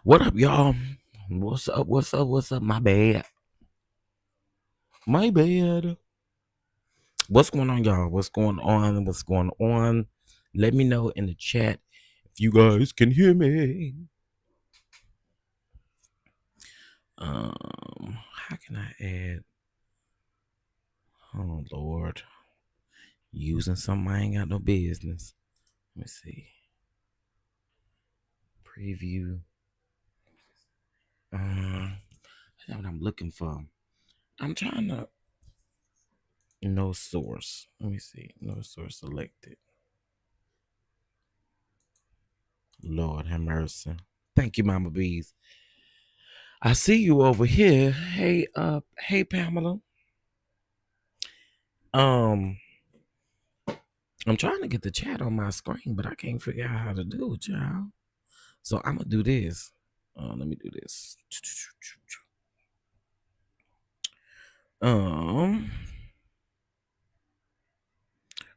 What up, y'all? What's up? What's up? What's up? My bad. My bad. What's going on, y'all? What's going on? What's going on? Let me know in the chat if you guys can hear me. How can I add? Oh Lord, using something I ain't got no business. Let me see. Preview. That's what I'm looking for. I'm trying to. No source. Let me see. No source selected. Lord have mercy. Thank you, Mama Bees. I see you over here. Hey Pamela. Um, I'm trying to get the chat on my screen, but I can't figure out how to do it, y'all. So I'm gonna do this. Let me do this.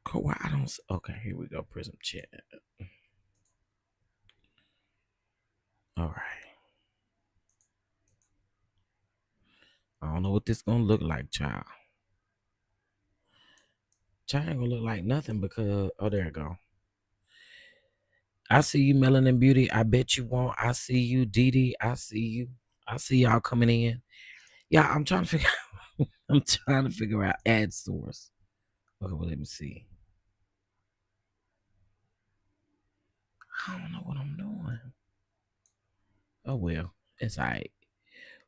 Cool. I don't. Okay, here we go. Prism chat. All right. I don't know what this gonna look like, child. Child ain't gonna look like nothing because there it go. I see you, Melanin Beauty. I bet you won't. I see you, DIDDY. I see you. I see y'all coming in. Yeah, I'm trying to figure out. I'm trying to figure out ad source. Okay, well, let me see. I don't know what I'm doing. Oh well, it's all right.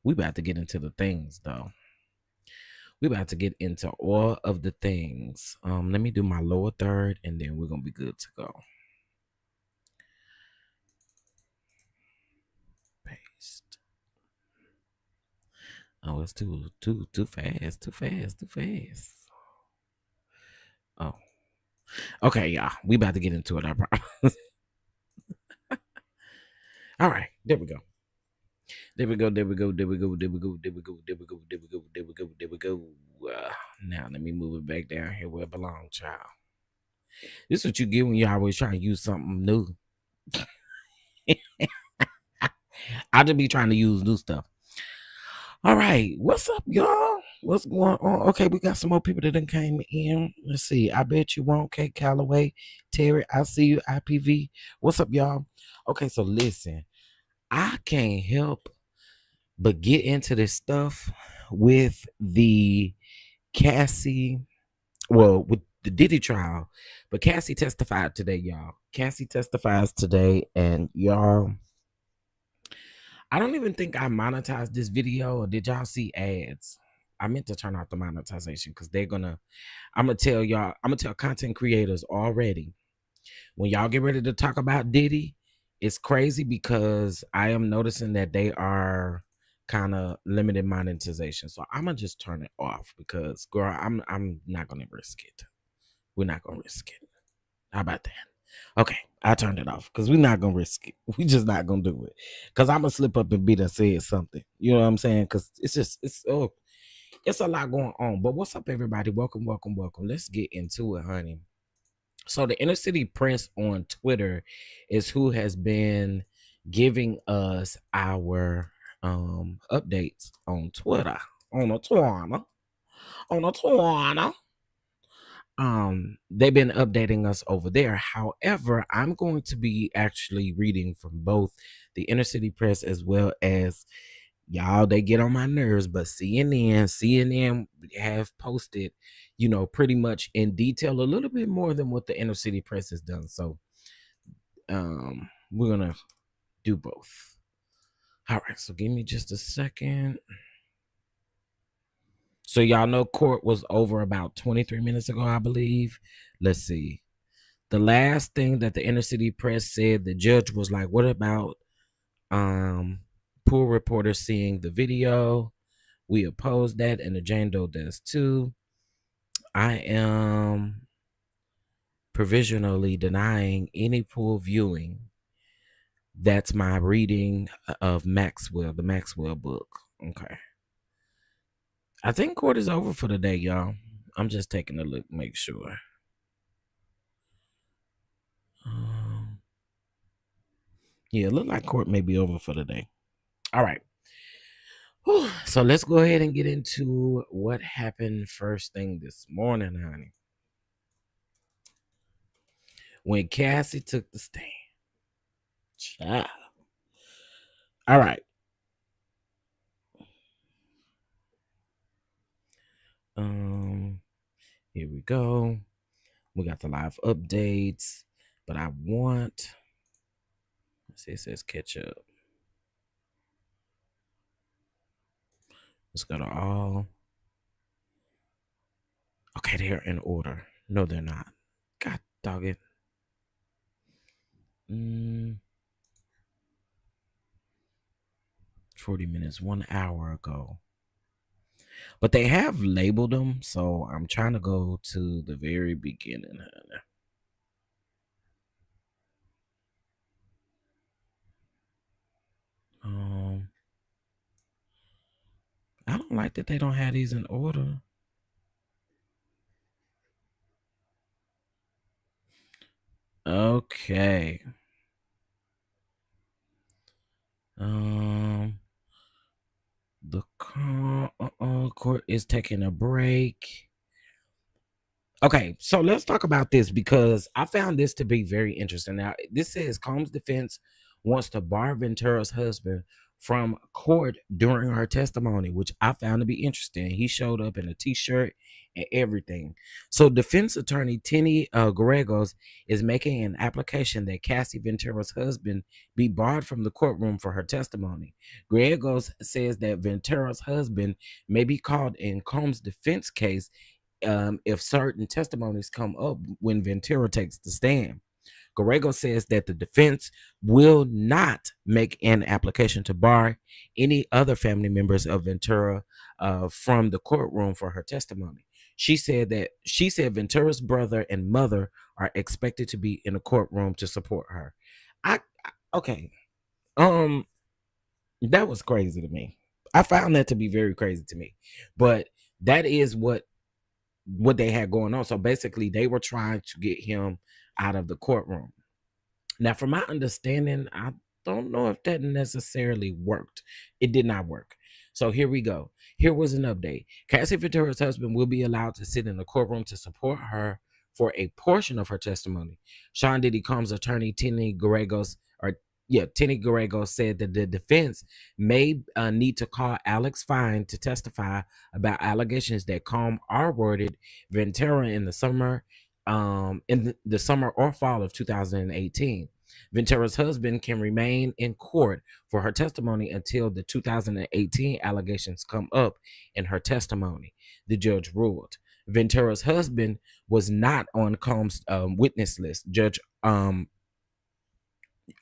We about to get into the things though. We about to get into all of the things. Let me do my lower third, and then we're gonna be good to go. Paste. Oh, it's too fast. Too fast. Oh, okay, y'all. We about to get into it. I promise. All right, there we go. There we go. Now let me move it back down here where it belongs, child. This is what you get when you always try to use something new. I just be trying to use new stuff. All right, what's up, y'all? What's going on? Okay, we got some more people that done came in. Let's see. I bet you won't. Kate Calloway, Terry, I see you. IPV. What's up, y'all? Okay, so listen, I can't help but get into this stuff with the Cassie, with the DIDDY trial. But Cassie testified today, y'all. Cassie testifies today, and y'all, I don't even think I monetized this video, or did y'all see ads? I meant to turn off the monetization because I'm gonna tell y'all, I'm gonna tell content creators already. When y'all get ready to talk about DIDDY, it's crazy because I am noticing that they are kind of limited monetization. So I'm gonna just turn it off because, girl, I'm not gonna risk it. We're not gonna risk it. How about that? Okay, I turned it off because we're not gonna risk it. We just not gonna do it. Cause I'm gonna slip up and be done said something. You know what I'm saying? Cause it's a lot going on. But what's up, everybody? Welcome. Let's get into it, honey. So the Inner City Press on Twitter is who has been giving us our updates on Twitter. They've been updating us over there. However, I'm going to be actually reading from both the Inner City Press as well as, y'all, they get on my nerves, but CNN have posted, pretty much in detail a little bit more than what the Inner City Press has done. So we're gonna do both. All right, so give me just a second. So y'all know court was over about 23 minutes ago, I believe. Let's see. The last thing that the Inner City Press said, the judge was like, what about pool reporters seeing the video? We oppose that, and the Jane Doe does too. I am provisionally denying any pool viewing. That's my reading of Maxwell, the Maxwell book. Okay. I think court is over for the day, y'all. I'm just taking a look, make sure. Yeah, it look like court may be over for the day. All right. Whew. So let's go ahead and get into what happened first thing this morning, honey. When Cassie took the stand. Child. All right. Here we go. We got the live updates, but I want, let's see, it says catch up. Let's go to all. Okay, they're in order. No, they're not. God dog it. 40 minutes, 1 hour ago. But they have labeled them, so I'm trying to go to the very beginning. I don't like that they don't have these in order. Okay. The court is taking a break. Okay, so let's talk about this because I found this to be very interesting. Now, this says Combs' defense wants to bar Ventura's husband from court during her testimony, which I found to be interesting. He showed up in a t-shirt and everything. So defense attorney Tenny Gallegos is making an application that Cassie Ventura's husband be barred from the courtroom for her testimony. Gallegos says that Ventura's husband may be called in Combs' defense case if certain testimonies come up when Ventura takes the stand. Gallegos says that the defense will not make an application to bar any other family members of Ventura from the courtroom for her testimony. She said Ventura's brother and mother are expected to be in the courtroom to support her. Okay. That was crazy to me. I found that to be very crazy to me. But that is what they had going on. So basically they were trying to get him out of the courtroom. Now, from my understanding, I don't know if that necessarily worked. It did not work. So here we go. Here was an update. Cassie Ventura's husband will be allowed to sit in the courtroom to support her for a portion of her testimony. Sean Diddy Combs' attorney Tenny Gallegos said that the defense may need to call Alex Fine to testify about allegations that Combs R-worded Ventura in the summer or fall of 2018. Ventura's husband can remain in court for her testimony until the 2018 allegations come up in her testimony, the judge ruled. Ventura's husband was not on Combs' witness list. Judge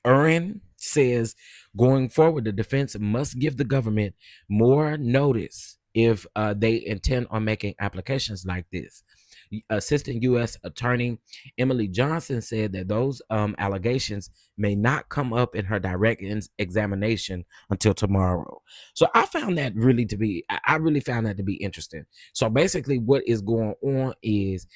Urin says going forward, the defense must give the government more notice if they intend on making applications like this. Assistant U.S. Attorney Emily Johnson said that those allegations may not come up in her direct examination until tomorrow. So I found that I really found that to be interesting. So basically what is going on is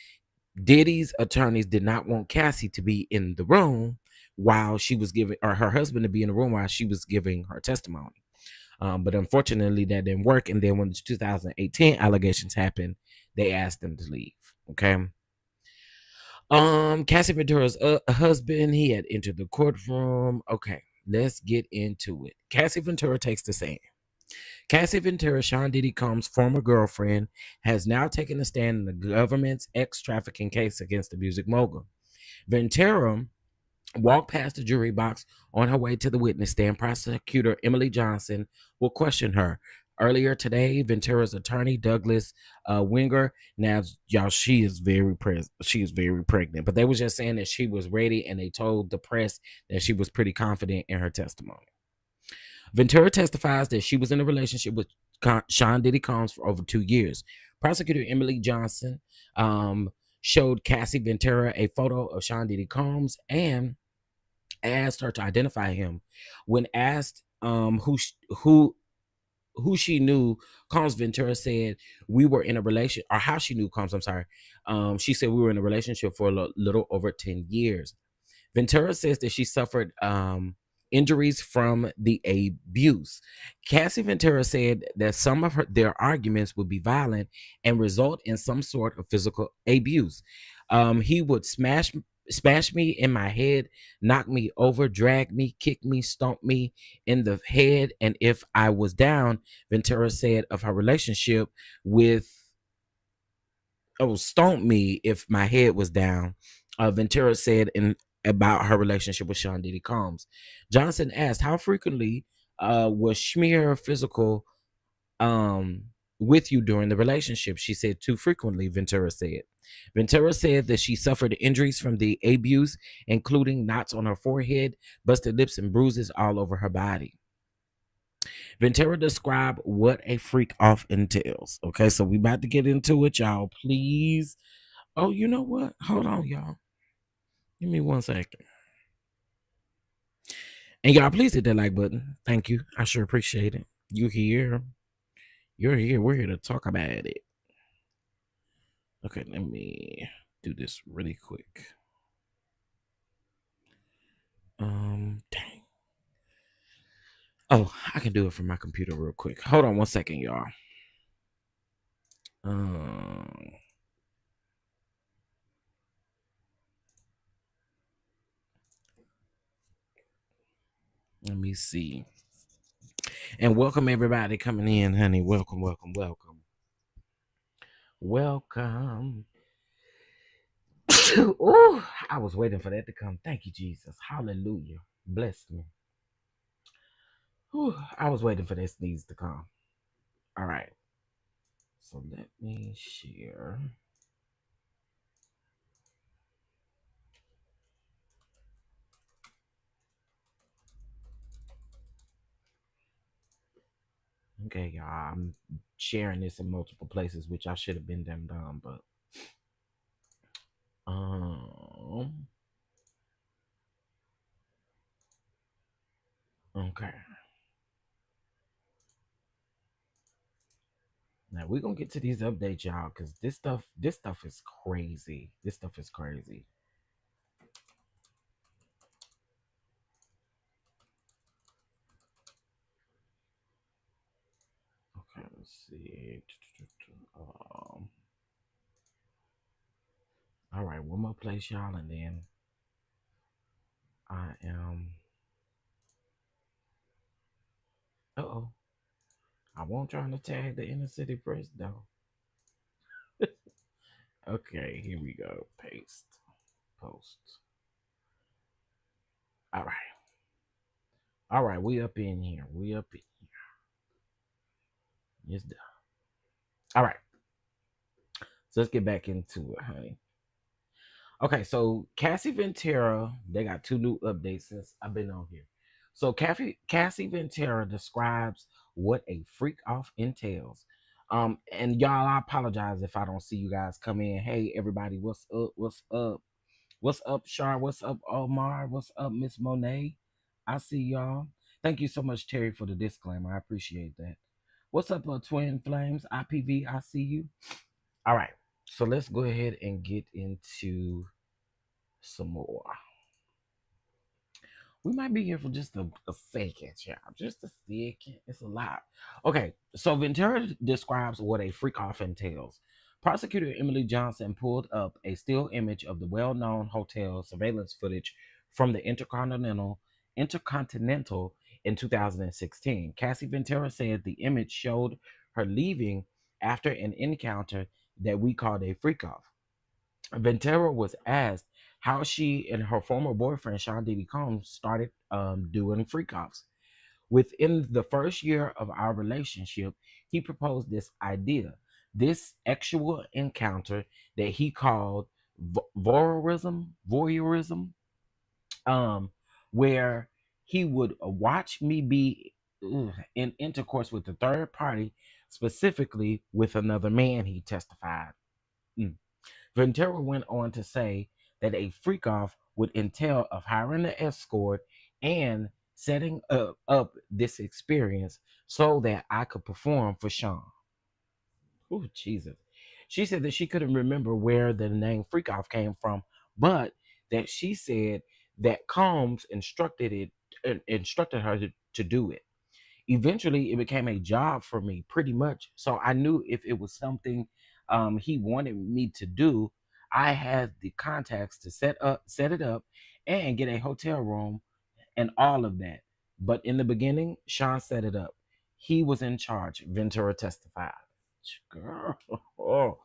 Diddy's attorneys did not want Cassie to be in the room while she was giving, or her husband to be in the room while she was giving her testimony. But unfortunately that didn't work. And then when the 2018 allegations happened, they asked them to leave. Okay. Cassie Ventura's husband, he had entered the courtroom. Okay, let's get into it. Cassie Ventura takes the stand. Cassie Ventura, Sean Diddy Combs' former girlfriend, has now taken a stand in the government's ex-trafficking case against the music mogul. Ventura walked past the jury box on her way to the witness stand. Prosecutor Emily Johnson will question her. Earlier today, Ventura's attorney Douglas Winger. Now, y'all, she is very pregnant, but they was just saying that she was ready, and they told the press that she was pretty confident in her testimony. Ventura testifies that she was in a relationship with Sean Diddy Combs for over 2 years. Prosecutor Emily Johnson showed Cassie Ventura a photo of Sean Diddy Combs and asked her to identify him. When asked who she knew Combs, Ventura said we were in a relationship, or how she knew Combs, I'm sorry. She said we were in a relationship for a little over 10 years. Ventura says that she suffered injuries from the abuse. Cassie Ventura said that some of their arguments would be violent and result in some sort of physical abuse. He would smash me in my head, knock me over, drag me, kick me, stomp me in the head, and if I was down, Ventura said of her relationship with stomp me if my head was down. Ventura said in about her relationship with Sean Diddy Combs. Johnson asked how frequently was Schmier physical um, with you during the relationship. She said too frequently, Ventura said. Ventura said that she suffered injuries from the abuse, including knots on her forehead, busted lips, and bruises all over her body. Ventura described what a freak off entails. Okay, so we about to get into it, y'all. Please. Oh, you know what? Hold on, y'all. Give me 1 second. And y'all, please hit that like button. Thank you. I sure appreciate it. You here? You're here. We're here to talk about it. Okay, let me do this really quick. Dang. Oh, I can do it from my computer real quick. Hold on 1 second, y'all. Let me see. And welcome everybody coming in, honey. Welcome, welcome, welcome. Welcome. Oh, I was waiting for that to come. Thank you, Jesus. Hallelujah. Bless me. Whew, I was waiting for that sneeze to come. All right. So let me share. Okay, y'all. I'm sharing this in multiple places, which I should have been done, but okay. Now we're gonna get to these updates, y'all, because this stuff is crazy. This stuff is crazy. Okay, let's see. All right, one more place, y'all, and then I am. Uh-oh. I won't try to tag the inner city press though. Okay, here we go. Paste. Post. All right. All right, we up in here. We up in here. It's done. All right. So let's get back into it, honey. Okay, so Cassie Ventura, they got 2 new updates since I've been on here. So Cassie Ventura describes what a freak off entails. And y'all, I apologize if I don't see you guys come in. Hey, everybody, what's up? What's up? What's up, Char? What's up, Omar? What's up, Miss Monet? I see y'all. Thank you so much, Terry, for the disclaimer. I appreciate that. What's up, Twin Flames? IPV, I see you. All right. So let's go ahead and get into some more. We might be here for just a second, y'all. Just a second. It's a lot. Okay, so Ventura describes what a freak off entails. Prosecutor Emily Johnson pulled up a still image of the well-known hotel surveillance footage from the Intercontinental in 2016. Cassie Ventura said the image showed her leaving after an encounter that we called a freak off. Ventura was asked how she and her former boyfriend Sean Diddy Combs started doing freak offs. Within the first year of our relationship, he proposed this idea, this actual encounter that he called voyeurism, where he would watch me be in intercourse with the third party, specifically with another man. He testified. Mm. Ventura went on to say that a freak off would entail of hiring an escort and setting up this experience so that I could perform for Sean. Oh, Jesus. She said that she couldn't remember where the name freak off came from, but that she said that Combs instructed it instructed her to do it. Eventually, it became a job for me, pretty much. So I knew if it was something he wanted me to do, I had the contacts to set it up, and get a hotel room and all of that. But in the beginning, Sean set it up. He was in charge, Ventura testified. Girl. Oh.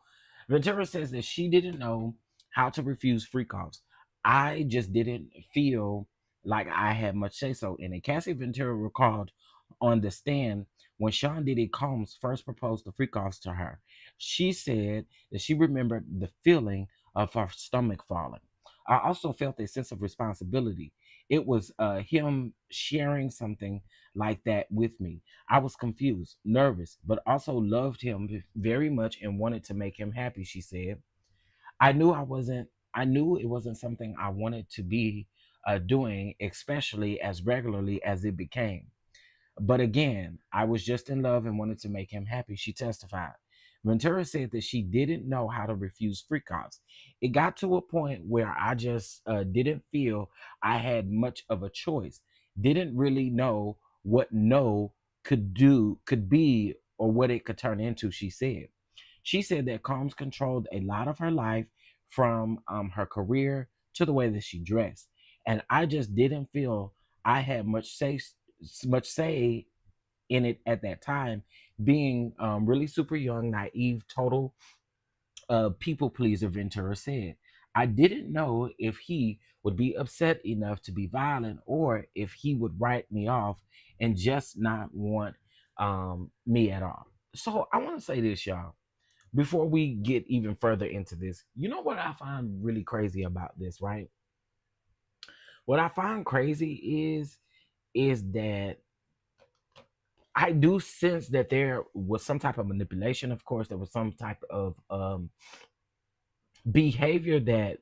Ventura says that she didn't know how to refuse freak offs. I just didn't feel like I had much say so in it. Cassie Ventura recalled on the stand when Sean Diddy Combs first proposed the freak offs to her. She said that she remembered the feeling of her stomach falling. I also felt a sense of responsibility. It was him sharing something like that with me. I was confused, nervous, but also loved him very much and wanted to make him happy, she said. I knew it wasn't something I wanted to be doing, especially as regularly as it became. But again, I was just in love and wanted to make him happy, she testified. Ventura said that she didn't know how to refuse freak offs. It got to a point where I just didn't feel I had much of a choice. Didn't really know what no could be, or what it could turn into, she said. She said that Combs controlled a lot of her life, from her career to the way that she dressed. And I just didn't feel I had much say in it at that time, being really super young, naive, total people pleaser, Ventura said. I didn't know if he would be upset enough to be violent, or if he would write me off and just not want me at all. So I want to say this, y'all, before we get even further into this. You know what I find really crazy about this, right? What I find crazy is that I do sense that there was some type of manipulation. Of course, there was some type of behavior that,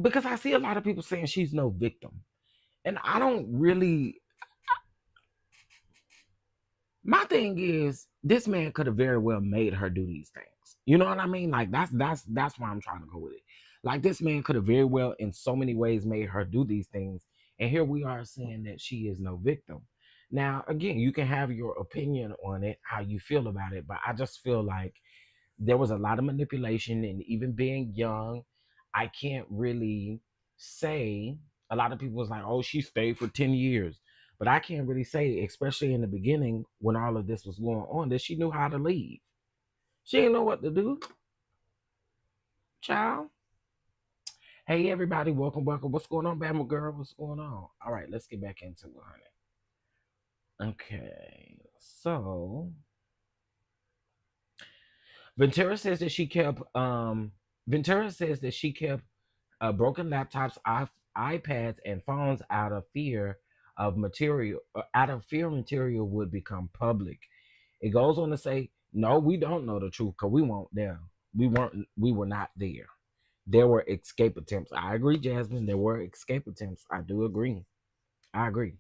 because I see a lot of people saying she's no victim, and I don't really. My thing is, this man could have very well made her do these things. You know what I mean? Like that's why I'm trying to go with it. Like, this man could have very well, in so many ways, made her do these things, and here we are saying that she is no victim. Now, again, you can have your opinion on it, how you feel about it, but I just feel like there was a lot of manipulation, and even being young, I can't really say. A lot of people was like, oh, she stayed for 10 years, but I can't really say, especially in the beginning when all of this was going on, that she knew how to leave. She didn't know what to do, child. Hey everybody, welcome. What's going on, Bama girl? What's going on? All right, let's get back into it, honey. Okay, so Ventura says that she kept Ventura says that she kept broken laptops, iPads, and phones out of fear material would become public. It goes on to say, no, we don't know the truth because we weren't there. We were not there. There were escape attempts. I agree, Jasmine. There were escape attempts. I do agree. I agree.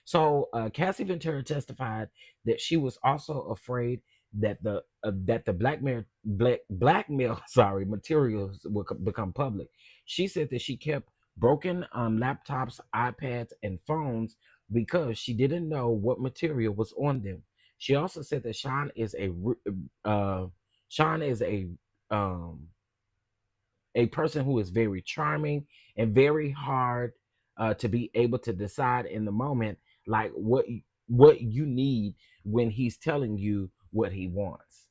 So Cassie Ventura testified that she was also afraid that the blackmail sorry materials would become public. She said that she kept broken laptops, iPads, and phones because she didn't know what material was on them. She also said that Sean is um, a person who is very charming and very hard to be able to decide in the moment, like what you need when he's telling you what he wants.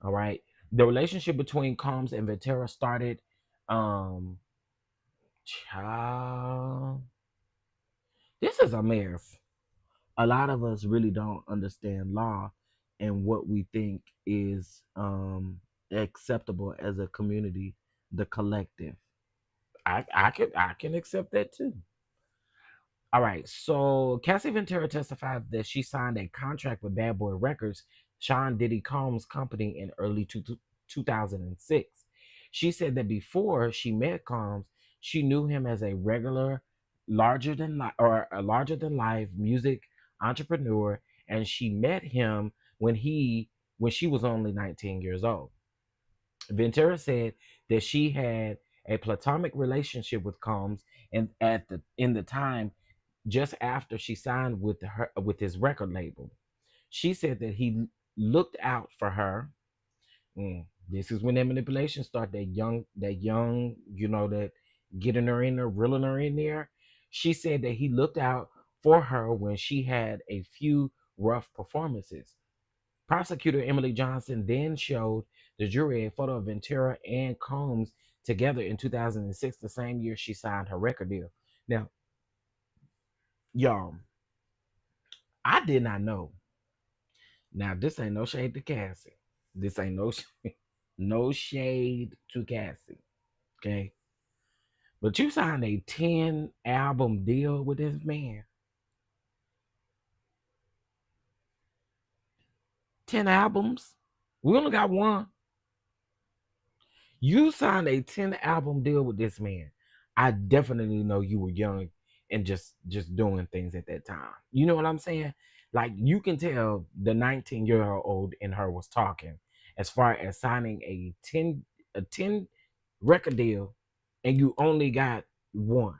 All right. The relationship between Combs and Ventura started, um child, this is a mess. A lot of us really don't understand law and what we think is acceptable as a community, the collective. I can accept that too. All right. So Cassie Ventura testified that she signed a contract with Bad Boy Records, Sean Diddy Combs' company, in early 2006. She said that before she met Combs, she knew him as a regular, larger than life music entrepreneur, and she met him when she was only 19 years old. Ventura said that she had a platonic relationship with Combs, and in the time just after she signed with his record label. She said that he looked out for her. This is when that manipulation started. That young, that getting her in there, reeling her in there. She said that he looked out for her when she had a few rough performances. Prosecutor Emily Johnson then showed the jury a photo of Ventura and Combs together in 2006, the same year she signed her record deal. Now, y'all, I did not know. Now, this ain't no shade to Cassie. This ain't no shade to Cassie. Okay. But you signed a 10 album deal with this man. 10 albums? We only got one. You signed a 10 album deal with this man. I definitely know you were young and just doing things at that time. You know what I'm saying? Like you can tell the 19-year-old in her was talking as far as signing a 10 record deal and you only got one.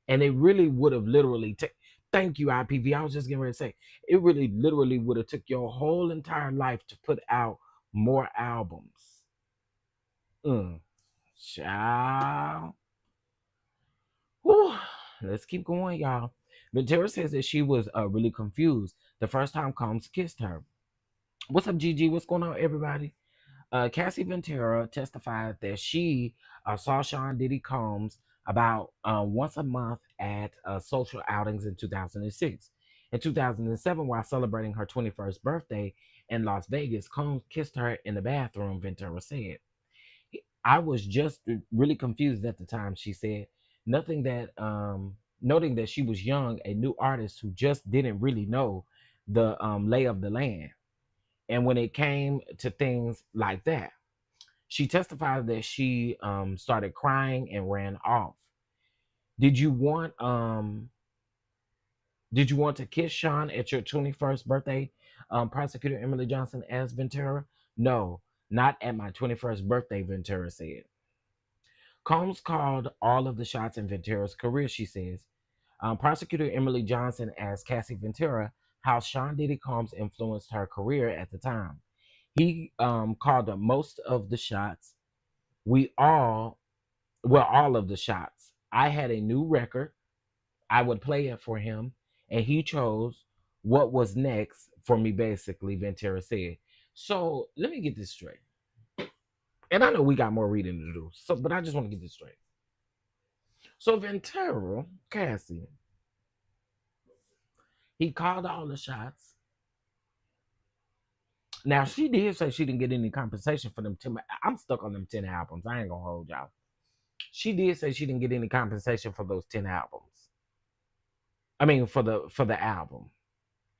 And it really would have literally thank you, IPV. I was just getting ready to say it really literally would have took your whole entire life to put out more albums. Child. Whew. Let's keep going, y'all. Ventura says that she was really confused the first time Combs kissed her. What's up, Gigi? What's going on, everybody? Cassie Ventura testified that she saw Sean Diddy Combs about once a month at social outings in 2006. In 2007, while celebrating her 21st birthday in Las Vegas, Combs kissed her in the bathroom, Ventura said. I was just really confused at the time, she said. Nothing that noting that she was young, a new artist who just didn't really know the lay of the land. And when it came to things like that, she testified that she started crying and ran off. Did you want did you want to kiss Sean at your 21st birthday? Prosecutor Emily Johnson asked Ventura. No, not at my 21st birthday, Ventura said. Combs called all of the shots in Ventura's career, she says. Prosecutor Emily Johnson asked Cassie Ventura how Sean Diddy Combs influenced her career at the time. He called up most of the shots. All of the shots. I had a new record. I would play it for him, and he chose what was next for me, basically, Ventura said. So let me get this straight. And I know we got more reading to do, but I just want to get this straight. So Ventura, Cassie, he called all the shots. Now she did say she didn't get any compensation for them 10. I'm stuck on them 10 albums. I ain't gonna hold y'all. She did say she didn't get any compensation for those 10 albums. I mean for the album.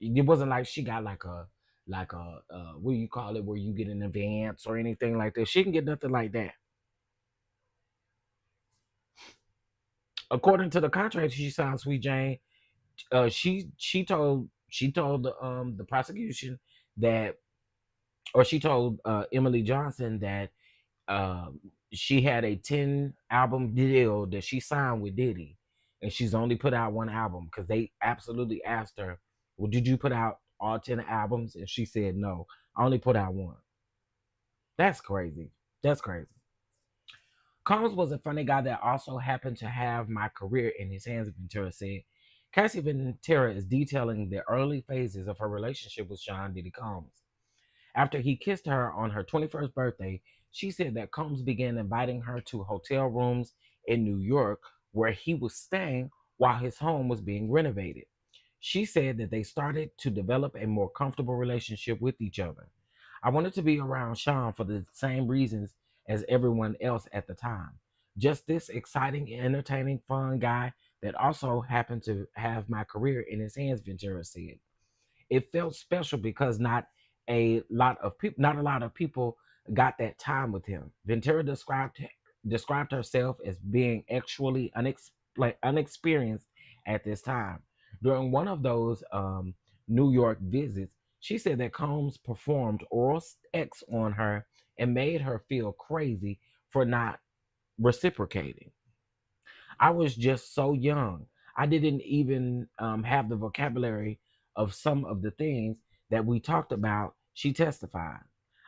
It wasn't like she got like a what do you call it, where you get an advance or anything like that. She didn't get nothing like that. According to the contract she signed, Sweet Jane, she told the prosecution that, or she told Emily Johnson that she had a 10 album deal that she signed with Diddy, and she's only put out one album because they absolutely asked her, well, did you put out all 10 albums? And she said, no, I only put out one. That's crazy. That's crazy. Combs was a funny guy that also happened to have my career in his hands, Ventura said. Cassie Ventura is detailing the early phases of her relationship with Sean Diddy Combs. After he kissed her on her 21st birthday, she said that Combs began inviting her to hotel rooms in New York where he was staying while his home was being renovated. She said that they started to develop a more comfortable relationship with each other. I wanted to be around Sean for the same reasons as everyone else at the time. Just this exciting, entertaining, fun guy that also happened to have my career in his hands, Ventura said. It felt special because not a lot of people got that time with him. Ventura described herself as being actually unexperienced at this time. During one of those New York visits, she said that Combs performed oral sex on her and made her feel crazy for not reciprocating. I was just so young. I didn't even have the vocabulary of some of the things that we talked about, she testified.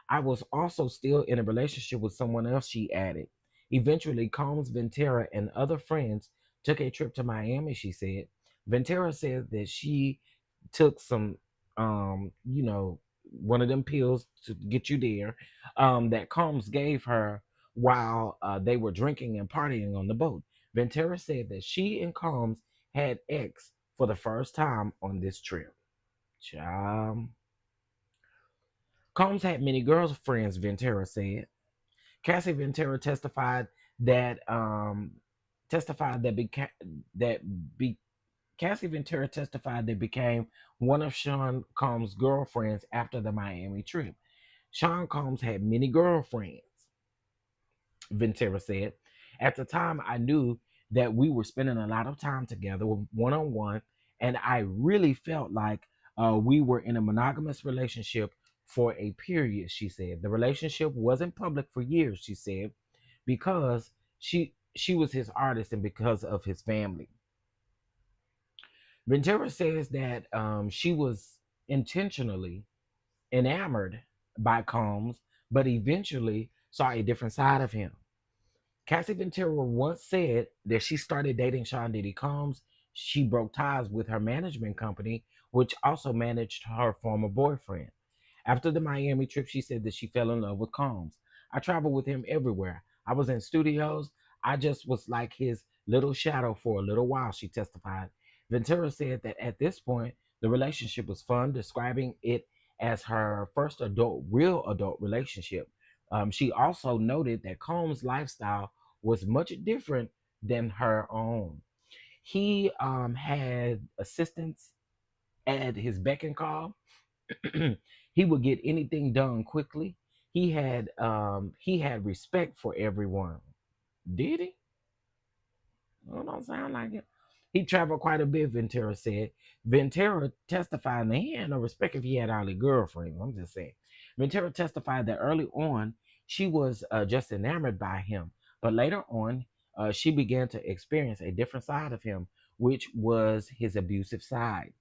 I was also still in a relationship with someone else, she added. Eventually, Combs, Ventura, and other friends took a trip to Miami, she said. Ventura said that she took some, one of them pills to get you there, that Combs gave her while they were drinking and partying on the boat. Ventura said that she and Combs had X for the first time on this trip. Child. Combs had many girlfriends, Ventura said. Cassie Ventura testified that Cassie Ventura testified that became one of Sean Combs' girlfriends after the Miami trip. Sean Combs had many girlfriends, Ventura said. At the time, I knew that we were spending a lot of time together one on one, and I really felt like we were in a monogamous relationship for a period, she said. The relationship wasn't public for years, she said, because she was his artist and because of his family. Ventura says that she was intentionally enamored by Combs, but eventually saw a different side of him. Cassie Ventura once said that she started dating Sean Diddy Combs. She broke ties with her management company, which also managed her former boyfriend. After the Miami trip, she said that she fell in love with Combs. I traveled with him everywhere. I was in studios. I just was like his little shadow for a little while, she testified. Ventura said that at this point, the relationship was fun, describing it as her first real adult relationship. She also noted that Combs' lifestyle was much different than her own. He had assistants at his beck and call. He would get anything done quickly. He had respect for everyone. Did he? Oh, don't sound like it. He traveled quite a bit, Ventura said. Ventura testified that he had no respect if he had all the girlfriends. I'm just saying. Ventura testified that early on she was just enamored by him, but later on she began to experience a different side of him, which was his abusive side.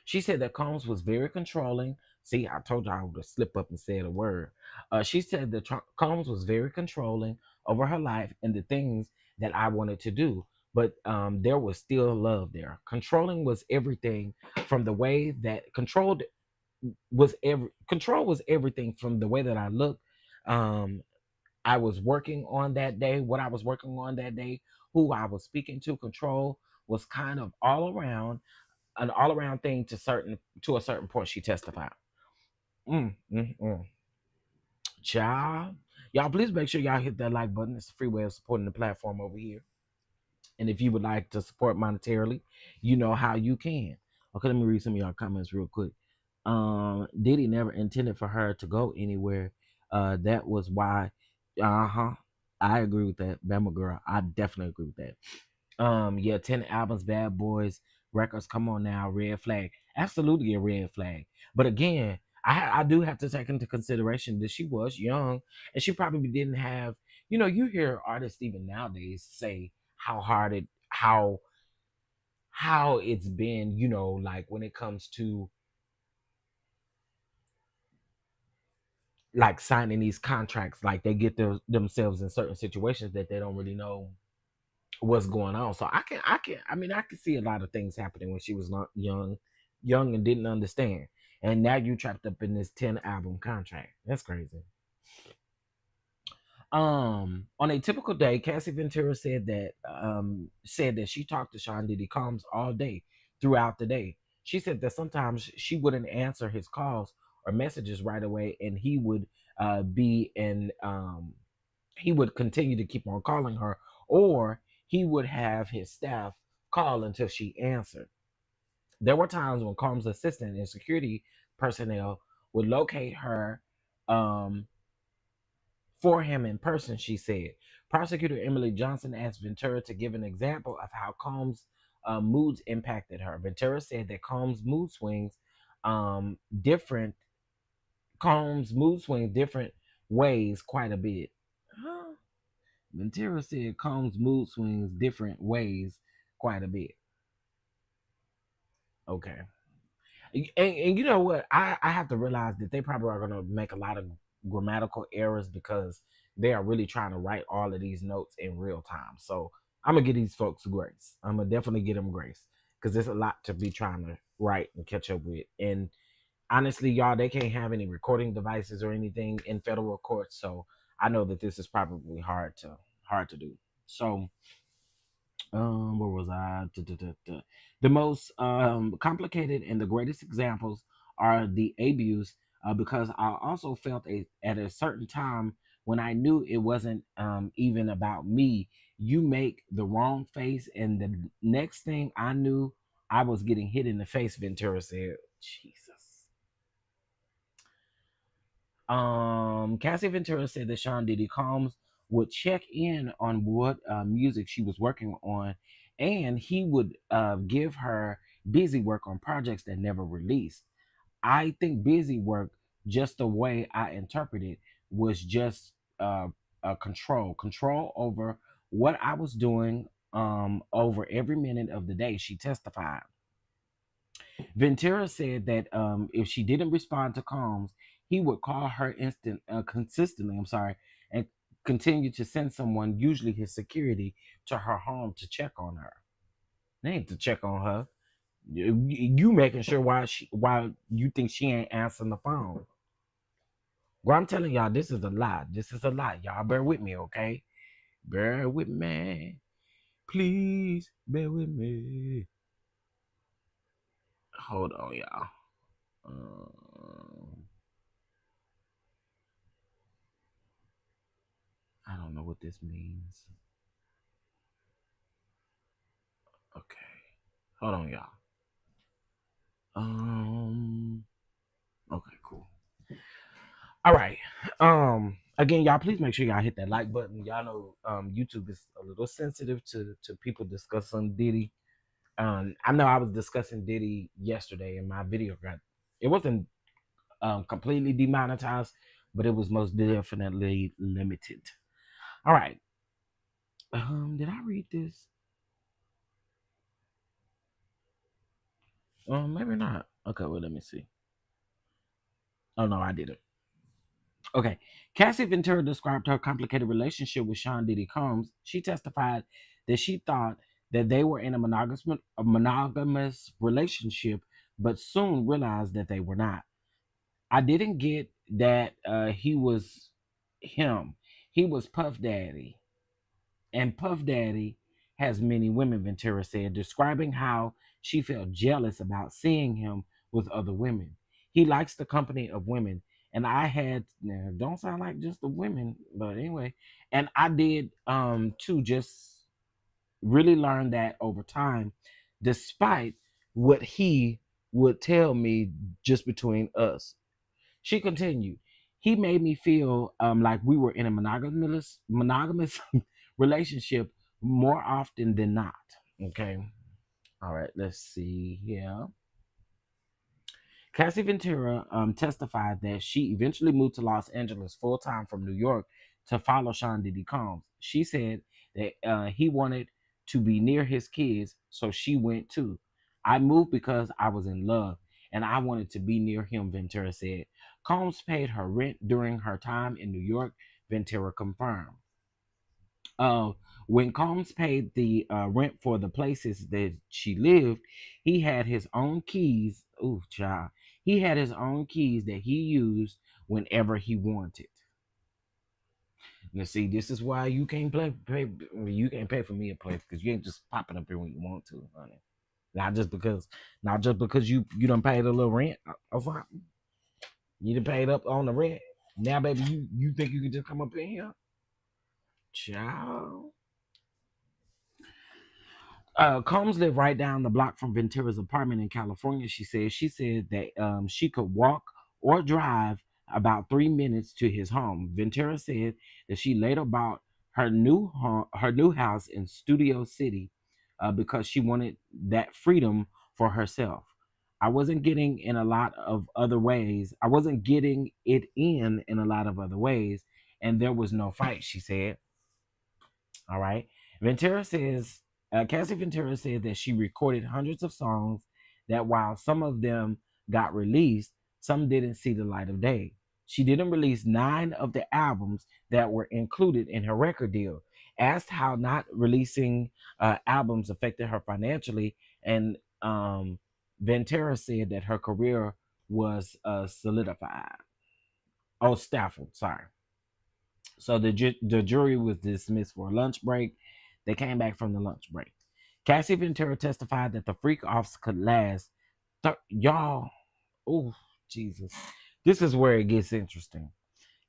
She said that Combs was very controlling. See, I told you I would have slipped up and said a word. She said that Combs was very controlling over her life and the things that I wanted to do. But there was still love there. Controlling was everything from the way that control was everything from the way that I looked. Um, I was working on that day, what I was working on that day, who I was speaking to. Control was kind of an all around thing to a certain point. She testified. Mm, mm, mm. Child, y'all, please make sure y'all hit that like button. It's a free way of supporting the platform over here. And if you would like to support monetarily, you know how you can. Okay, let me read some of y'all comments real quick. Diddy never intended for her to go anywhere. That was why. Uh-huh. I agree with that. Bama girl. I definitely agree with that. Yeah, 10 albums, Bad Boys Records, come on now, red flag. Absolutely a red flag. But again, I do have to take into consideration that she was young and she probably didn't have, you hear artists even nowadays say how hard how it's been, like when it comes to like signing these contracts, like they get themselves in certain situations that they don't really know what's going on. So I can see a lot of things happening when she was not young and didn't understand. And now you trapped up in this 10 album contract. That's crazy. On a typical day, Cassie Ventura said that she talked to Sean Diddy Combs all day throughout the day. She said that sometimes she wouldn't answer his calls or messages right away, and be in he would continue to keep on calling her, or he would have his staff call until she answered. There were times when Combs' assistant and security personnel would locate her um, for him in person, she said. Prosecutor Emily Johnson asked Ventura to give an example of how Combs' moods impacted her. Ventura said that different. Combs' mood swings different ways quite a bit. Huh? Ventura said Combs' mood swings different ways quite a bit. Okay. And you know what? I have to realize that they probably are going to make a lot of grammatical errors because they are really trying to write all of these notes in real time. So I'm going to give these folks grace. I'm going to definitely give them grace because there's a lot to be trying to write and catch up with. And honestly, y'all, they can't have any recording devices or anything in federal court. So I know that this is probably hard to do. So where was I? The most complicated and the greatest examples are the abuse, because I also felt at a certain time when I knew it wasn't even about me. You make the wrong face, and the next thing I knew, I was getting hit in the face. Ventura said, "Jesus." Cassie Ventura said that Sean Diddy Combs would check in on what music she was working on, and he would give her busy work on projects that never released. I think busy work, just the way I interpret it, was just control over what I was doing over every minute of the day. She testified. Ventura said that if she didn't respond to Combs, he would call her consistently. I'm sorry, and continue to send someone, usually his security, to her home to check on her. They ain't to check on her. You making sure why you think she ain't answering the phone. Well, I'm telling y'all, this is a lie. This is a lie. Y'all bear with me, okay? Bear with me. Please bear with me. Hold on, y'all. Um, I don't know what this means. Okay. Hold on, y'all. Um. Okay, cool. All right. Again, y'all, please make sure y'all hit that like button. Y'all know YouTube is a little sensitive to people discussing Diddy. I know I was discussing Diddy yesterday, and my video got, it wasn't completely demonetized, but it was most definitely limited. All right. Did I read this? Maybe not. Okay, well, let me see. Oh no, I didn't. Okay. Cassie Ventura described her complicated relationship with Sean Diddy Combs. She testified that she thought that they were in a monogamous relationship, but soon realized that they were not. I didn't get that he was him. He was Puff Daddy. And Puff Daddy has many women, Ventura said, describing how she felt jealous about seeing him with other women. He likes the company of women. And I had, now, don't sound like just the women, but anyway, and I did too, just really learn that over time, despite what he would tell me just between us. She continued, he made me feel like we were in a monogamous relationship more often than not. Okay. All right. Let's see here. Cassie Ventura testified that she eventually moved to Los Angeles full time from New York to follow Sean Diddy Combs. She said that he wanted to be near his kids, so she went too. I moved because I was in love and I wanted to be near him, Ventura said. Combs paid her rent during her time in New York, Ventura confirmed. uh, when Combs paid the rent for the places that she lived, he had his own keys. Ooh, child. He had his own keys that he used whenever he wanted. Now, see, this is why you can't you can't pay for me a place because you ain't just popping up here when you want to, honey. Not just because you done paid a little rent or something. You done paid up on the rent. Now, baby, you think you can just come up in here, child? Combs lived right down the block from Ventura's apartment in California. She said that she could walk or drive about 3 minutes to his home. Ventura said that she later bought her new house in Studio City because she wanted that freedom for herself. I wasn't getting in a lot of other ways. I wasn't getting it in a lot of other ways, and there was no fight, she said. All right. Ventura says, Cassie Ventura said that she recorded hundreds of songs, that while some of them got released, some didn't see the light of day. She didn't release 9 of the albums that were included in her record deal. Asked how not releasing albums affected her financially, and Ventura said that her career was solidified. Oh, Stafford, sorry. So the jury was dismissed for a lunch break. They came back from the lunch break. Cassie Ventura testified that the freak offs could last. Y'all, oh, Jesus. This is where it gets interesting.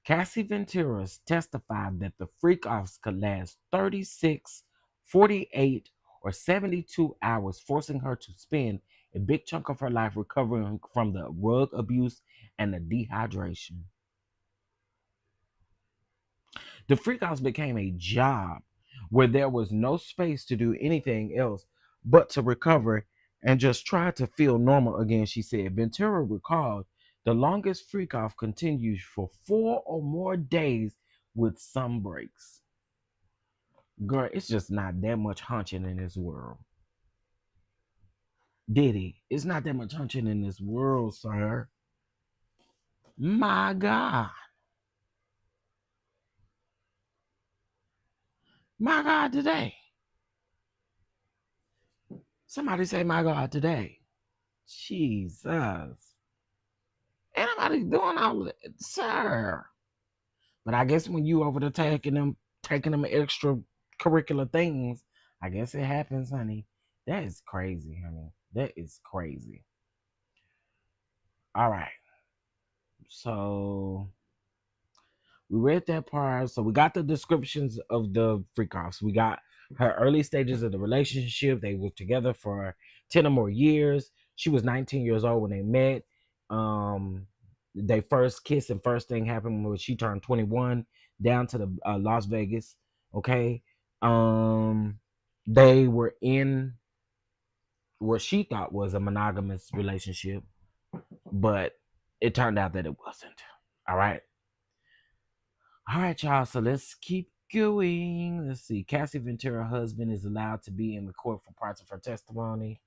Cassie Ventura testified that the freak offs could last 36, 48, or 72 hours, forcing her to spend a big chunk of her life recovering from the drug abuse and the dehydration. The freakouts became a job where there was no space to do anything else but to recover and just try to feel normal again, she said. Ventura recalled the longest freak-off continues for 4 or more days with some breaks. Girl, it's just not that much hunching in this world. Diddy, it's not that much hunching in this world, sir. My God. My God, today. Somebody say, my God, today. Jesus. Ain't nobody doing all that, sir. But I guess when you over there taking them extra curricular things, I guess it happens, honey. That is crazy, honey. That is crazy. All right. So we read that part. So we got the descriptions of the freak offs. We got her early stages of the relationship. They were together for 10 or more years. She was 19 years old when they met. They first kissed, and first thing happened when she turned 21 down to the Las Vegas. Okay. They were in what she thought was a monogamous relationship, but it turned out that it wasn't. All right. All right, y'all. So let's keep going. Let's see. Cassie Ventura husband is allowed to be in the court for parts of her testimony.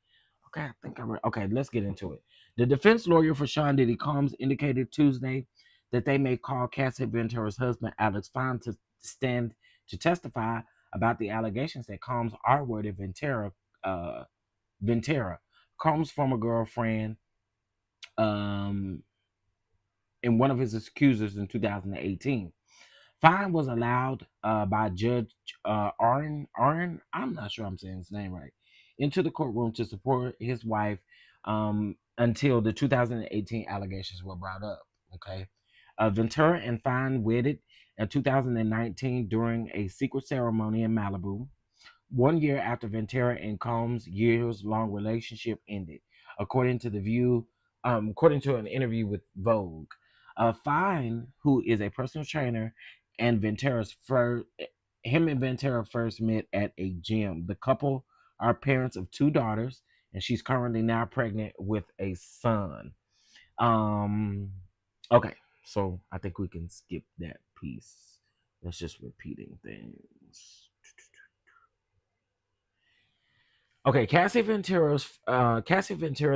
Okay, I think I read. Okay, let's get into it. The defense lawyer for Sean Diddy Combs indicated Tuesday that they may call Cassie Ventura's husband Alex Fine to stand to testify about the allegations that Combs R-worded Ventura, Combs' former girlfriend, um, and one of his accusers in 2018. Fine was allowed by Judge Arn, I'm not sure I'm saying his name right, into the courtroom to support his wife until the 2018 allegations were brought up. Okay. Ventura and Fine wedded in 2019 during a secret ceremony in Malibu, 1 year after Ventura and Combs' years-long relationship ended, according to the View, according to an interview with Vogue. Fine, who is a personal trainer, and him and Ventura first met at a gym. The couple are parents of 2 daughters, and she's currently now pregnant with a son. Um, okay, so I think we can skip that piece. That's just repeating things. Okay, Cassie Ventura,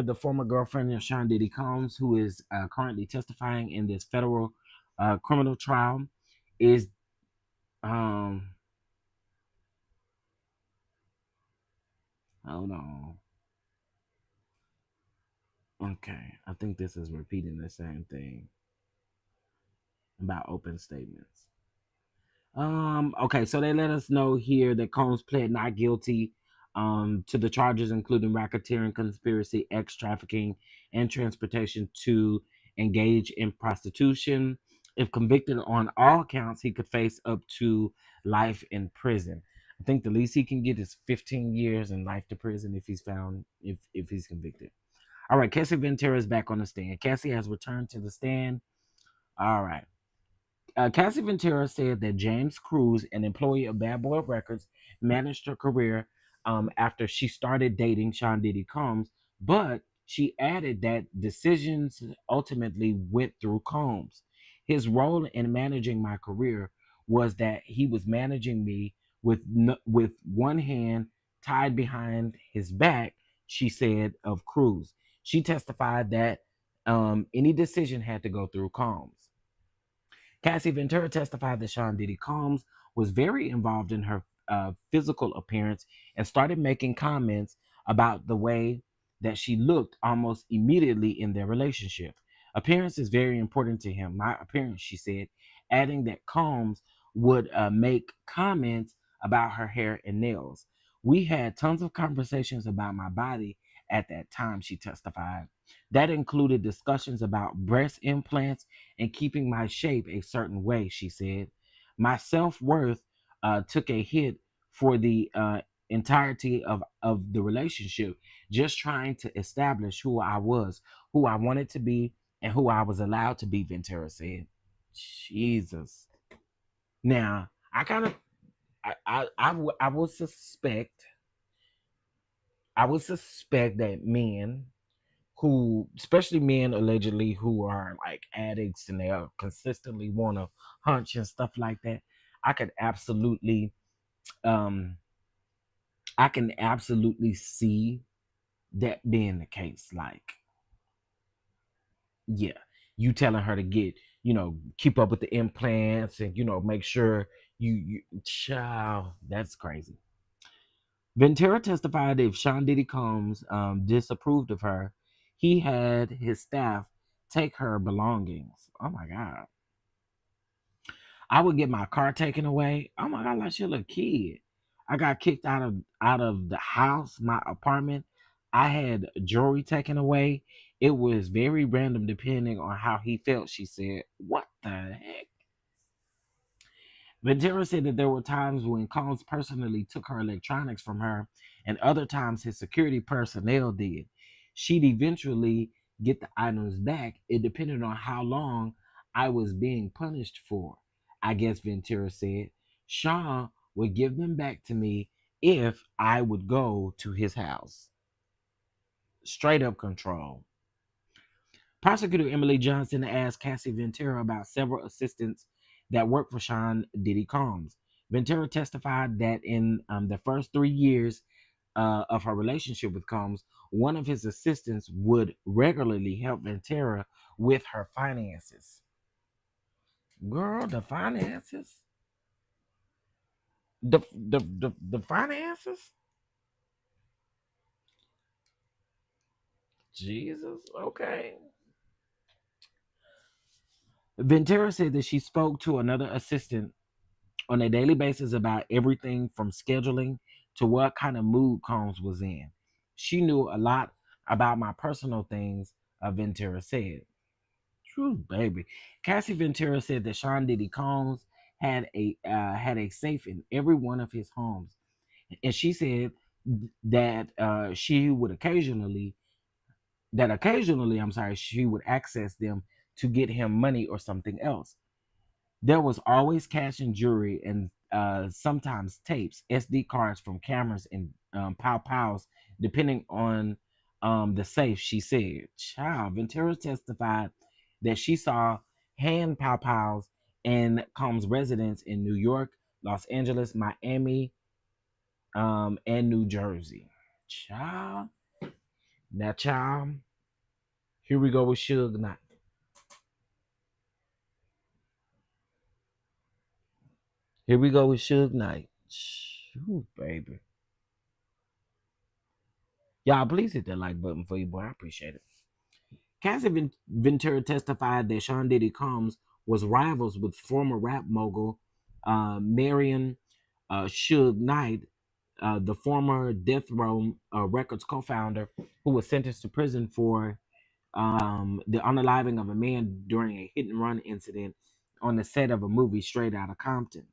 the former girlfriend of Sean Diddy Combs, who is currently testifying in this federal criminal trial, is hold on. Okay, I think this is repeating the same thing about open statements. Okay, so they let us know here that Combs pled not guilty to the charges including racketeering, conspiracy, X trafficking, and transportation to engage in prostitution. If convicted on all counts, he could face up to life in prison. I think the least he can get is 15 years and life to prison if he's found if he's convicted. All right, Cassie Ventura is back on the stand. Cassie has returned to the stand. All right. Cassie Ventura said that James Cruz, an employee of Bad Boy Records, managed her career after she started dating Sean Diddy Combs, but she added that decisions ultimately went through Combs. His role in managing my career was that he was managing me with one hand tied behind his back, she said of Cruz. She testified that any decision had to go through Combs. Cassie Ventura testified that Sean Diddy Combs was very involved in her physical appearance and started making comments about the way that she looked almost immediately in their relationship. Appearance is very important to him. My appearance, she said, adding that Combs would make comments about her hair and nails. We had tons of conversations about my body at that time, she testified. That included discussions about breast implants and keeping my shape a certain way, she said. My self worth took a hit for the entirety of the relationship, just trying to establish who I was, who I wanted to be, and who I was allowed to be, Ventura said. Jesus. Now, I kind of, I would suspect, that men who, especially men allegedly who are like addicts and they are consistently want to hunch and stuff like that, I could absolutely, um, I can absolutely see that being the case. Like, yeah, you telling her to get, keep up with the implants and make sure you child. That's crazy. Ventura testified if Sean Diddy Combs disapproved of her, he had his staff take her belongings. Oh my God. I would get my car taken away. Oh my God, like she a little kid. I got kicked out of the house, my apartment. I had jewelry taken away. It was very random depending on how he felt, she said. What the heck? Ventura said that there were times when Combs personally took her electronics from her, and other times his security personnel did. She'd eventually get the items back. It depended on how long I was being punished for, I guess Ventura said. Sean would give them back to me if I would go to his house. Straight up control. Prosecutor Emily Johnson asked Cassie Ventura about several assistants that worked for Sean Diddy Combs. Ventura testified that in the first 3 years of her relationship with Combs, one of his assistants would regularly help Ventura with her finances. Girl, the finances? The finances? Jesus, okay. Ventura said that she spoke to another assistant on a daily basis about everything from scheduling to what kind of mood Combs was in. She knew a lot about my personal things, Ventura said. True, baby. Cassie Ventura said that Sean Diddy Combs had a safe in every one of his homes, and she said that she would occasionally, I'm sorry, she would access them to get him money or something else. There was always cash and jewelry and sometimes tapes, SD cards from cameras and pow pows, depending on the safe, she said. Child, Ventura testified that she saw hand pow pows in Combs' residence in New York, Los Angeles, Miami, and New Jersey. Child. Now, child, here we go with Suge Knight. Here we go with Suge Knight. Ooh, baby. Y'all, please hit that like button for you, boy. I appreciate it. Cassie Ventura testified that Sean Diddy Combs was rivals with former rap mogul Marion Suge Knight, the former Death Row Records co-founder, who was sentenced to prison for the unaliving of a man during a hit and run incident on the set of a movie Straight Outta Compton.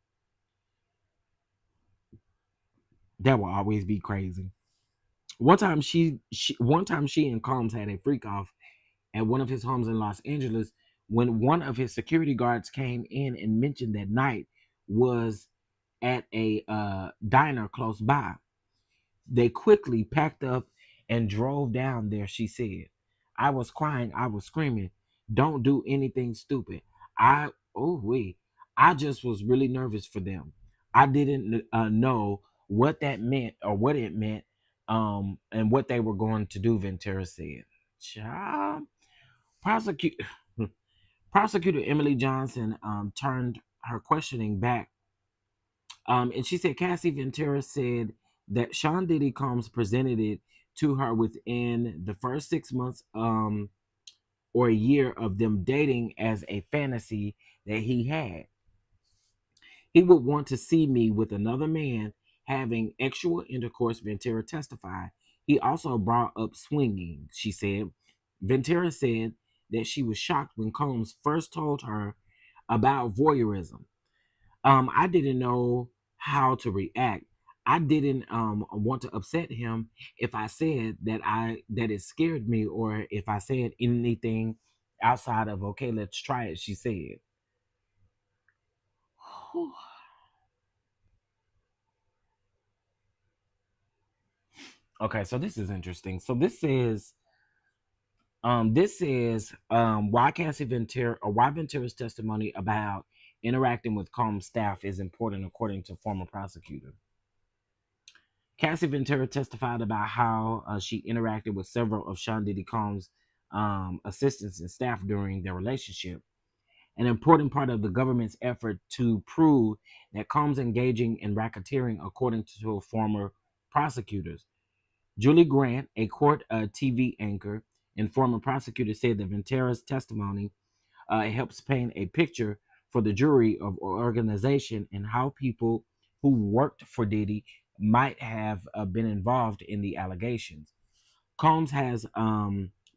That will always be crazy. One time she and Combs had a freak off at one of his homes in Los Angeles when one of his security guards came in and mentioned that Knight was at a diner close by. They quickly packed up and drove down there, she said. I was crying, I was screaming, don't do anything stupid. I just was really nervous for them. I didn't know what that meant or what it meant, and what they were going to do, Ventura said. Child, prosecute, prosecutor Emily Johnson turned her questioning back, and she said Cassie Ventura said that Sean Diddy Combs presented it to her within the first 6 months or a year of them dating as a fantasy that he had. He would want to see me with another man having sexual intercourse, Ventura testified. He also brought up swinging, she said. Ventura said that she was shocked when Combs first told her about voyeurism. I didn't know how to react. I didn't want to upset him if I said that it scared me, or if I said anything outside of okay, let's try it, she said. Okay, so this is interesting. So this is why Cassie Ventura, or why Ventura's testimony about interacting with Combs staff is important, according to former prosecutor. Cassie Ventura testified about how she interacted with several of Sean Diddy Combs' assistants and staff during their relationship. An important part of the government's effort to prove that Combs engaging in racketeering, according to former prosecutors. Julie Grant, a court TV anchor and former prosecutor, said that Ventura's testimony helps paint a picture for the jury of organization and how people who worked for Diddy might have been involved in the allegations. Combs has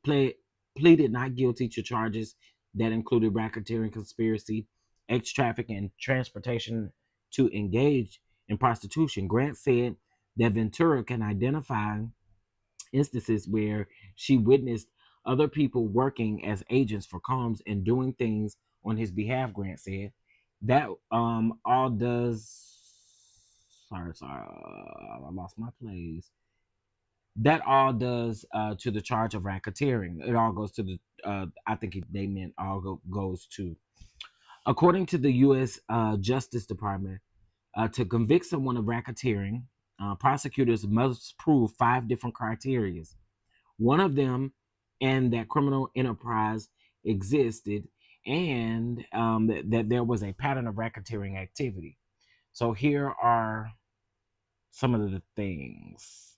pleaded not guilty to charges that included racketeering, conspiracy, ex trafficking, and transportation to engage in prostitution. Grant said that Ventura can identify instances where she witnessed other people working as agents for Combs and doing things on his behalf. Grant said that all does. Sorry, I lost my place. That all does to the charge of racketeering. It all goes to the. I think they meant goes to. According to the U.S. Justice Department, to convict someone of racketeering, prosecutors must prove five different criteria. One of them, and that criminal enterprise existed, and that there was a pattern of racketeering activity. So here are some of the things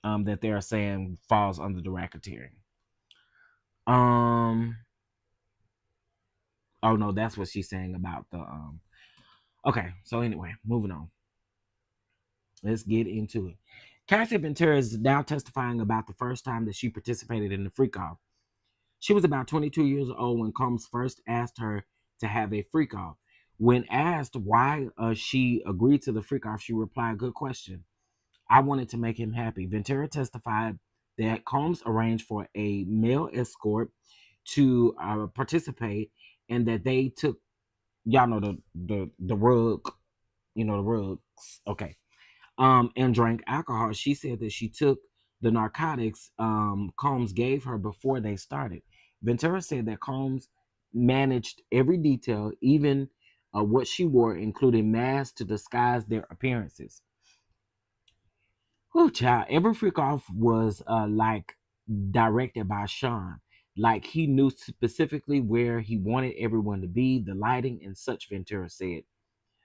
that they're saying falls under the racketeering. Um. Oh no, that's what she's saying about the. Okay, so anyway, moving on. Let's get into it. Cassie Ventura is now testifying about the first time that she participated in the freak off. She was about 22 years old when Combs first asked her to have a freak off. When asked why she agreed to the freak off, she replied, "Good question. I wanted to make him happy." Ventura testified that Combs arranged for a male escort to participate, and that they took, y'all know, the rug, the rugs. Okay, and drank alcohol. She said that she took the narcotics Combs gave her before they started. Ventura said that Combs managed every detail, even what she wore, including masks to disguise their appearances. Whew, child, every freak off was like directed by Sean. Like he knew specifically where he wanted everyone to be, the lighting and such, Ventura said.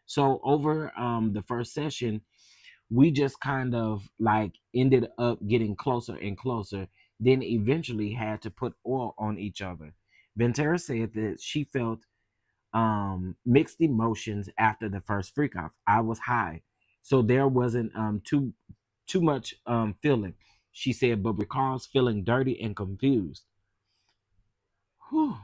So over the first session, we just kind of like ended up getting closer and closer, then eventually had to put oil on each other. Ventura said that she felt mixed emotions after the first freak off. I was high, so there wasn't too much feeling, she said, but recalls feeling dirty and confused. Whew.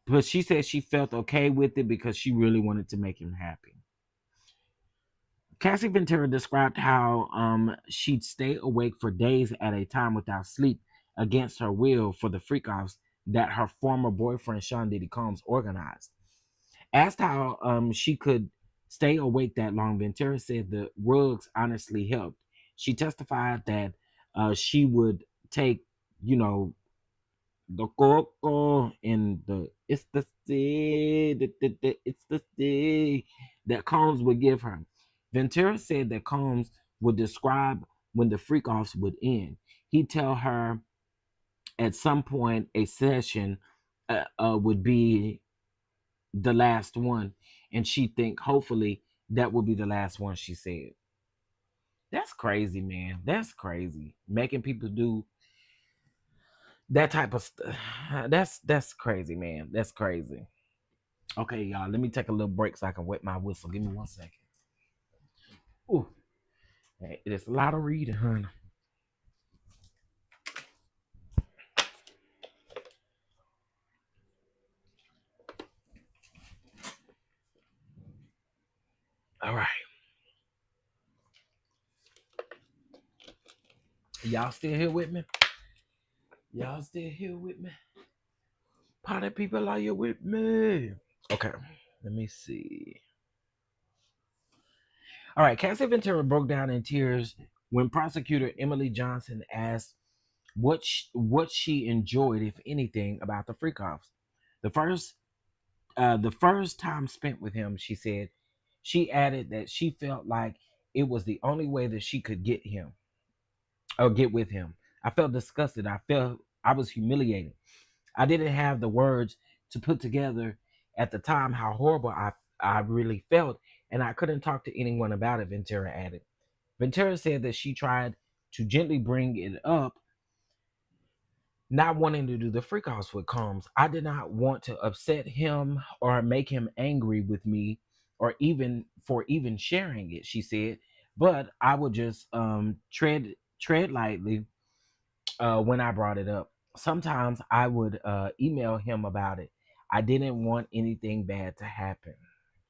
But she said she felt okay with it because she really wanted to make him happy. Cassie Ventura described how she'd stay awake for days at a time without sleep against her will for the freak-offs that her former boyfriend Sean Diddy Combs organized. Asked how she could stay awake that long, Ventura said the rugs honestly helped. She testified that she would take, you know, the coco and the it's the sea, it's the sea. that Combs would give her. Ventura said that Combs would describe when the freak offs would end. He'd tell her at some point a session would be the last one, and she'd think hopefully that would be the last one, she said. That's crazy, man. That's crazy. Making people do that type of stuff. That's crazy, man. That's crazy. Okay, y'all, let me take a little break so I can wet my whistle. Give me 1 second. Ooh, hey, it's a lot of reading, honey. All right. Y'all still here with me? Y'all still here with me? Party people, are you with me? Okay, let me see. All right, Cassie Ventura broke down in tears when prosecutor Emily Johnson asked what she enjoyed, if anything, about the freak offs. The first time spent with him, she said. She added that she felt like it was the only way that she could get him or get with him. I felt disgusted. I felt I was humiliated. I didn't have the words to put together at the time how horrible I really felt, and I couldn't talk to anyone about it, Ventura added. Ventura said that she tried to gently bring it up, not wanting to do the freak offs with Combs. I did not want to upset him or make him angry with me or even sharing it, she said. But I would just tread lightly when I brought it up. Sometimes I would email him about it. I didn't want anything bad to happen.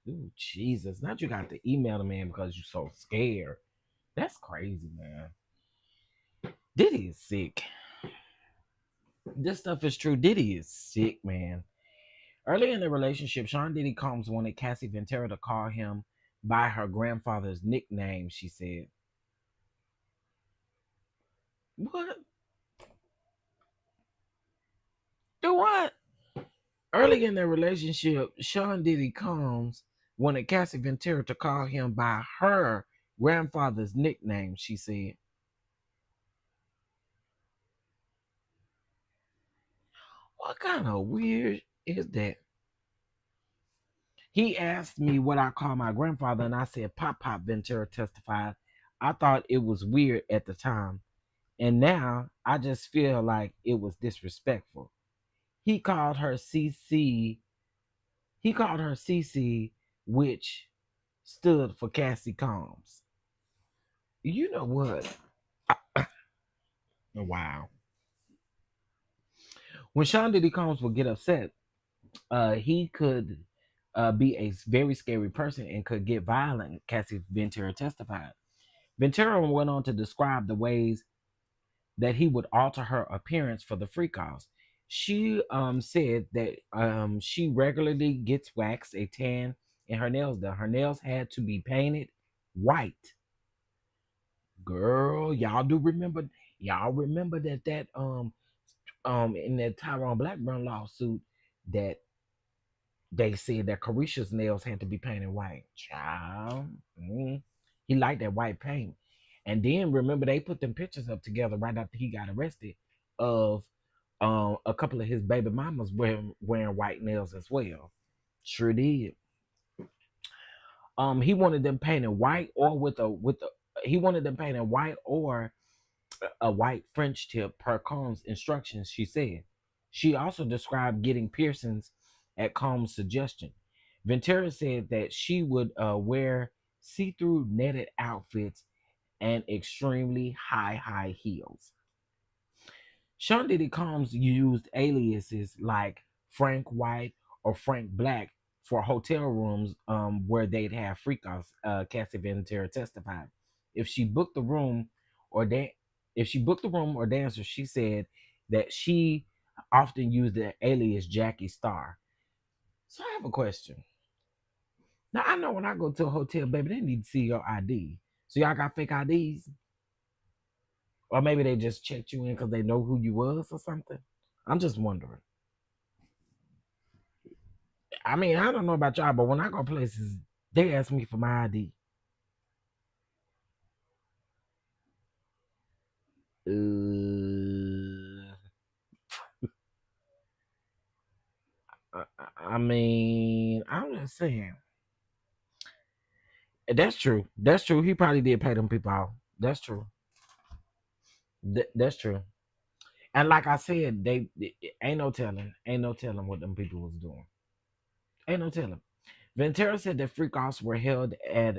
Ooh, Jesus. Not you got to email the man because you're so scared. That's crazy, man. Diddy is sick. This stuff is true. Diddy is sick, man. Early in the relationship, Sean Diddy Combs wanted Cassie Ventura to call him by her grandfather's nickname, she said. What? Do what? Early in their relationship, Sean Diddy Combs wanted Cassie Ventura to call him by her grandfather's nickname, she said. What kind of weird is that? He asked me what I call my grandfather, and I said Pop Pop, Ventura testified. I thought it was weird at the time, and now I just feel like it was disrespectful. He called her CC. He called her CC, which stood for Cassie Combs. You know what? Wow. When Sean Diddy Combs would get upset, he could be a very scary person and could get violent, Cassie Ventura testified. Ventura went on to describe the ways that he would alter her appearance for the freak offs. She said that she regularly gets waxed, a tan, and her nails done. Her nails had to be painted white. Girl, y'all remember that in that Tyrone Blackburn lawsuit that they said that Carisha's nails had to be painted white. Child. He liked that white paint. And then remember they put them pictures up together right after he got arrested of a couple of his baby mamas wearing white nails as well. Sure did. He wanted them painted white or with a he wanted them painted white or a white French tip per Combs' instructions, she said. She also described getting piercings at Combs' suggestion. Ventura said that she would wear see-through netted outfits and extremely high heels. Sean Diddy Combs used aliases like Frank White or Frank Black for hotel rooms where they'd have freak-offs, Cassie Ventura testified. If she booked the room or dan- if she booked the room or dancer, she said that she often used the alias Jackie Star. So I have a question. Now I know when I go to a hotel, baby, they need to see your ID. So y'all got fake IDs? Or maybe they just checked you in because they know who you was or something. I'm just wondering. I mean, I don't know about y'all, but when I go places, They asked me for my ID. Uh, I mean, I'm just saying. That's true. That's true. He probably did pay them people off. That's true. That's true. And like I said, they ain't no telling. Ain't no telling what them people was doing. Ain't no telling. Ventura said that freak offs were held at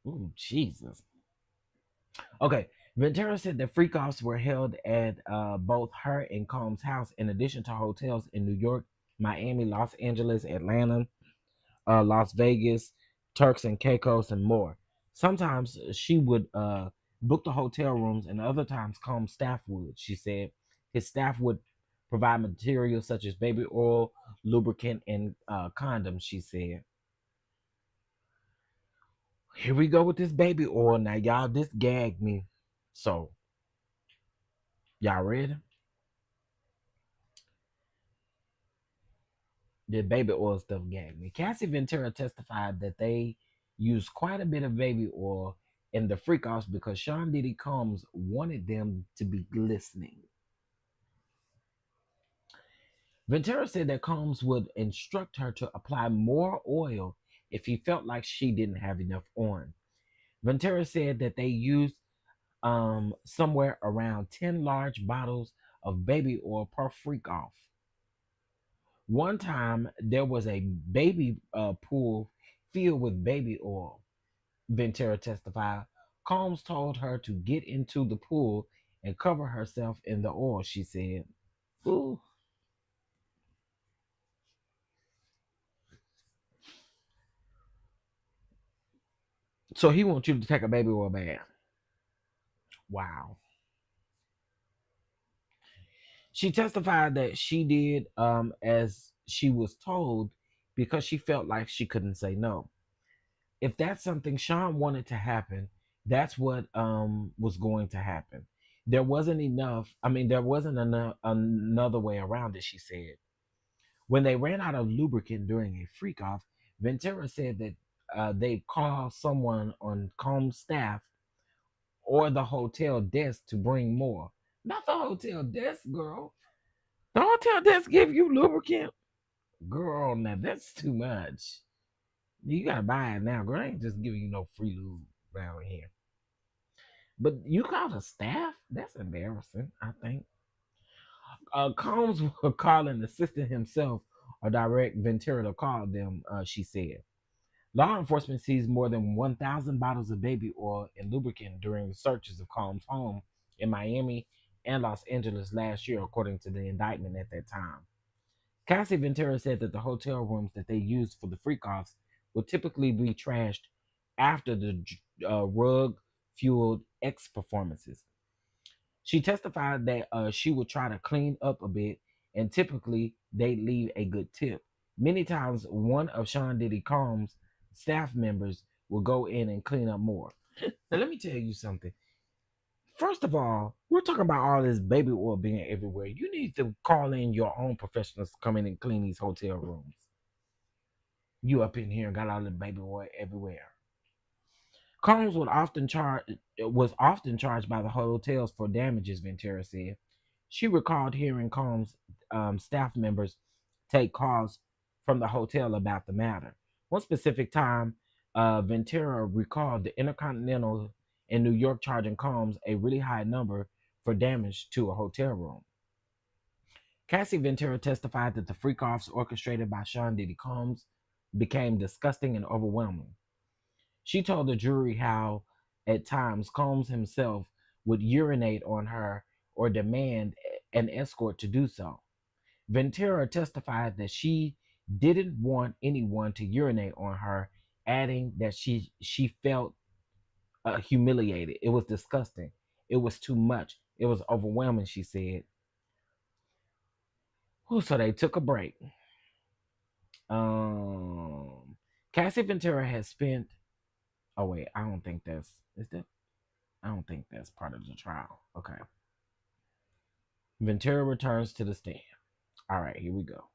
ooh, Jesus. Okay. Ventura said that freak offs were held at both her and Combs' house, in addition to hotels in New York, Miami, Los Angeles, Atlanta, Las Vegas, Turks and Caicos, and more. Sometimes she would book the hotel rooms, and other times Combs' staff would. She said his staff would provide materials such as baby oil, lubricant, and condoms. She said, "Here we go with this baby oil now, y'all. This gagged me. So, y'all ready? The baby oil stuff gagged me." Cassie Ventura testified that they used quite a bit of baby oil in the freak offs because Sean Diddy Combs wanted them to be glistening. Ventura said that Combs would instruct her to apply more oil if he felt like she didn't have enough on. Ventura said that they used somewhere around 10 large bottles of baby oil per freak off. One time there was a baby pool filled with baby oil, Ventura testified. Combs told her to get into the pool and cover herself in the oil, she said. Ooh. So he wants you to take a baby oil bath. Wow. She testified that she did as she was told because she felt like she couldn't say no. If that's something Sean wanted to happen, that's what was going to happen. There wasn't enough. I mean, there wasn't another way around it. She said when they ran out of lubricant during a freak off, Ventura said that they called someone on Combs' staff or the hotel desk to bring more. Not the hotel desk, girl. The hotel desk give you lubricant, girl. Now that's too much. You gotta buy it now, girl. I ain't just giving you no free lube around here. But you called a staff? That's embarrassing, I think. Combs will call an assistant himself or direct Ventura to call them, she said. Law enforcement seized more than 1,000 bottles of baby oil and lubricant during the searches of Combs' home in Miami and Los Angeles last year, according to the indictment at that time. Cassie Ventura said that the hotel rooms that they used for the freak offs would typically be trashed after the rug fueled X performances. She testified that she would try to clean up a bit, and typically they'd leave a good tip. Many times, one of Sean Diddy Combs' staff members will go in and clean up more. Now, let me tell you something. First of all, we're talking about all this baby oil being everywhere. You need to call in your own professionals to come in and clean these hotel rooms. You up in here and got all the baby oil everywhere. Combs was often charged by the hotels for damages, Ventura said. She recalled hearing Combs' staff members take calls from the hotel about the matter. One specific time, Ventura recalled the Intercontinental in New York charging Combs a really high number for damage to a hotel room. Cassie Ventura testified that the freak offs orchestrated by Sean Diddy Combs became disgusting and overwhelming. She told the jury how, at times, Combs himself would urinate on her or demand an escort to do so. Ventura testified that she didn't want anyone to urinate on her, adding that she felt humiliated. It was disgusting. It was too much. It was overwhelming, she said. Ooh, so they took a break. Cassie Ventura has spent. Oh wait, I don't think that's is that. I don't think that's part of the trial. Okay. Ventura returns to the stand. All right, here we go.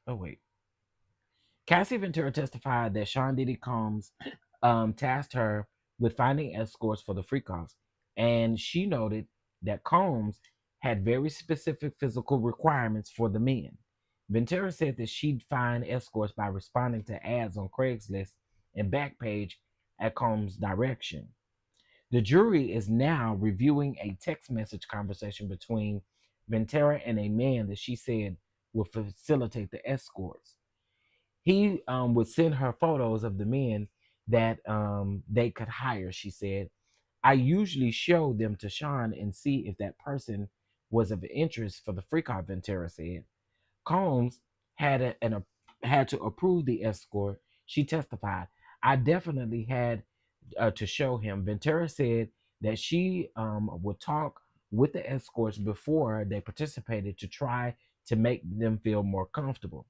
Oh wait. Cassie Ventura testified that Sean Diddy Combs tasked her with finding escorts for the freak-offs, and she noted that Combs had very specific physical requirements for the men. Ventura said that she'd find escorts by responding to ads on Craigslist and Backpage at Combs' direction. The jury is now reviewing a text message conversation between Ventura and a man that she said would facilitate the escorts. He would send her photos of the men that they could hire. She said, I usually show them to Sean and see if that person was of interest for the freak out, Ventura said. Combs had to approve the escort. She testified, I definitely had to show him. Ventura said that she would talk with the escorts before they participated to try to make them feel more comfortable.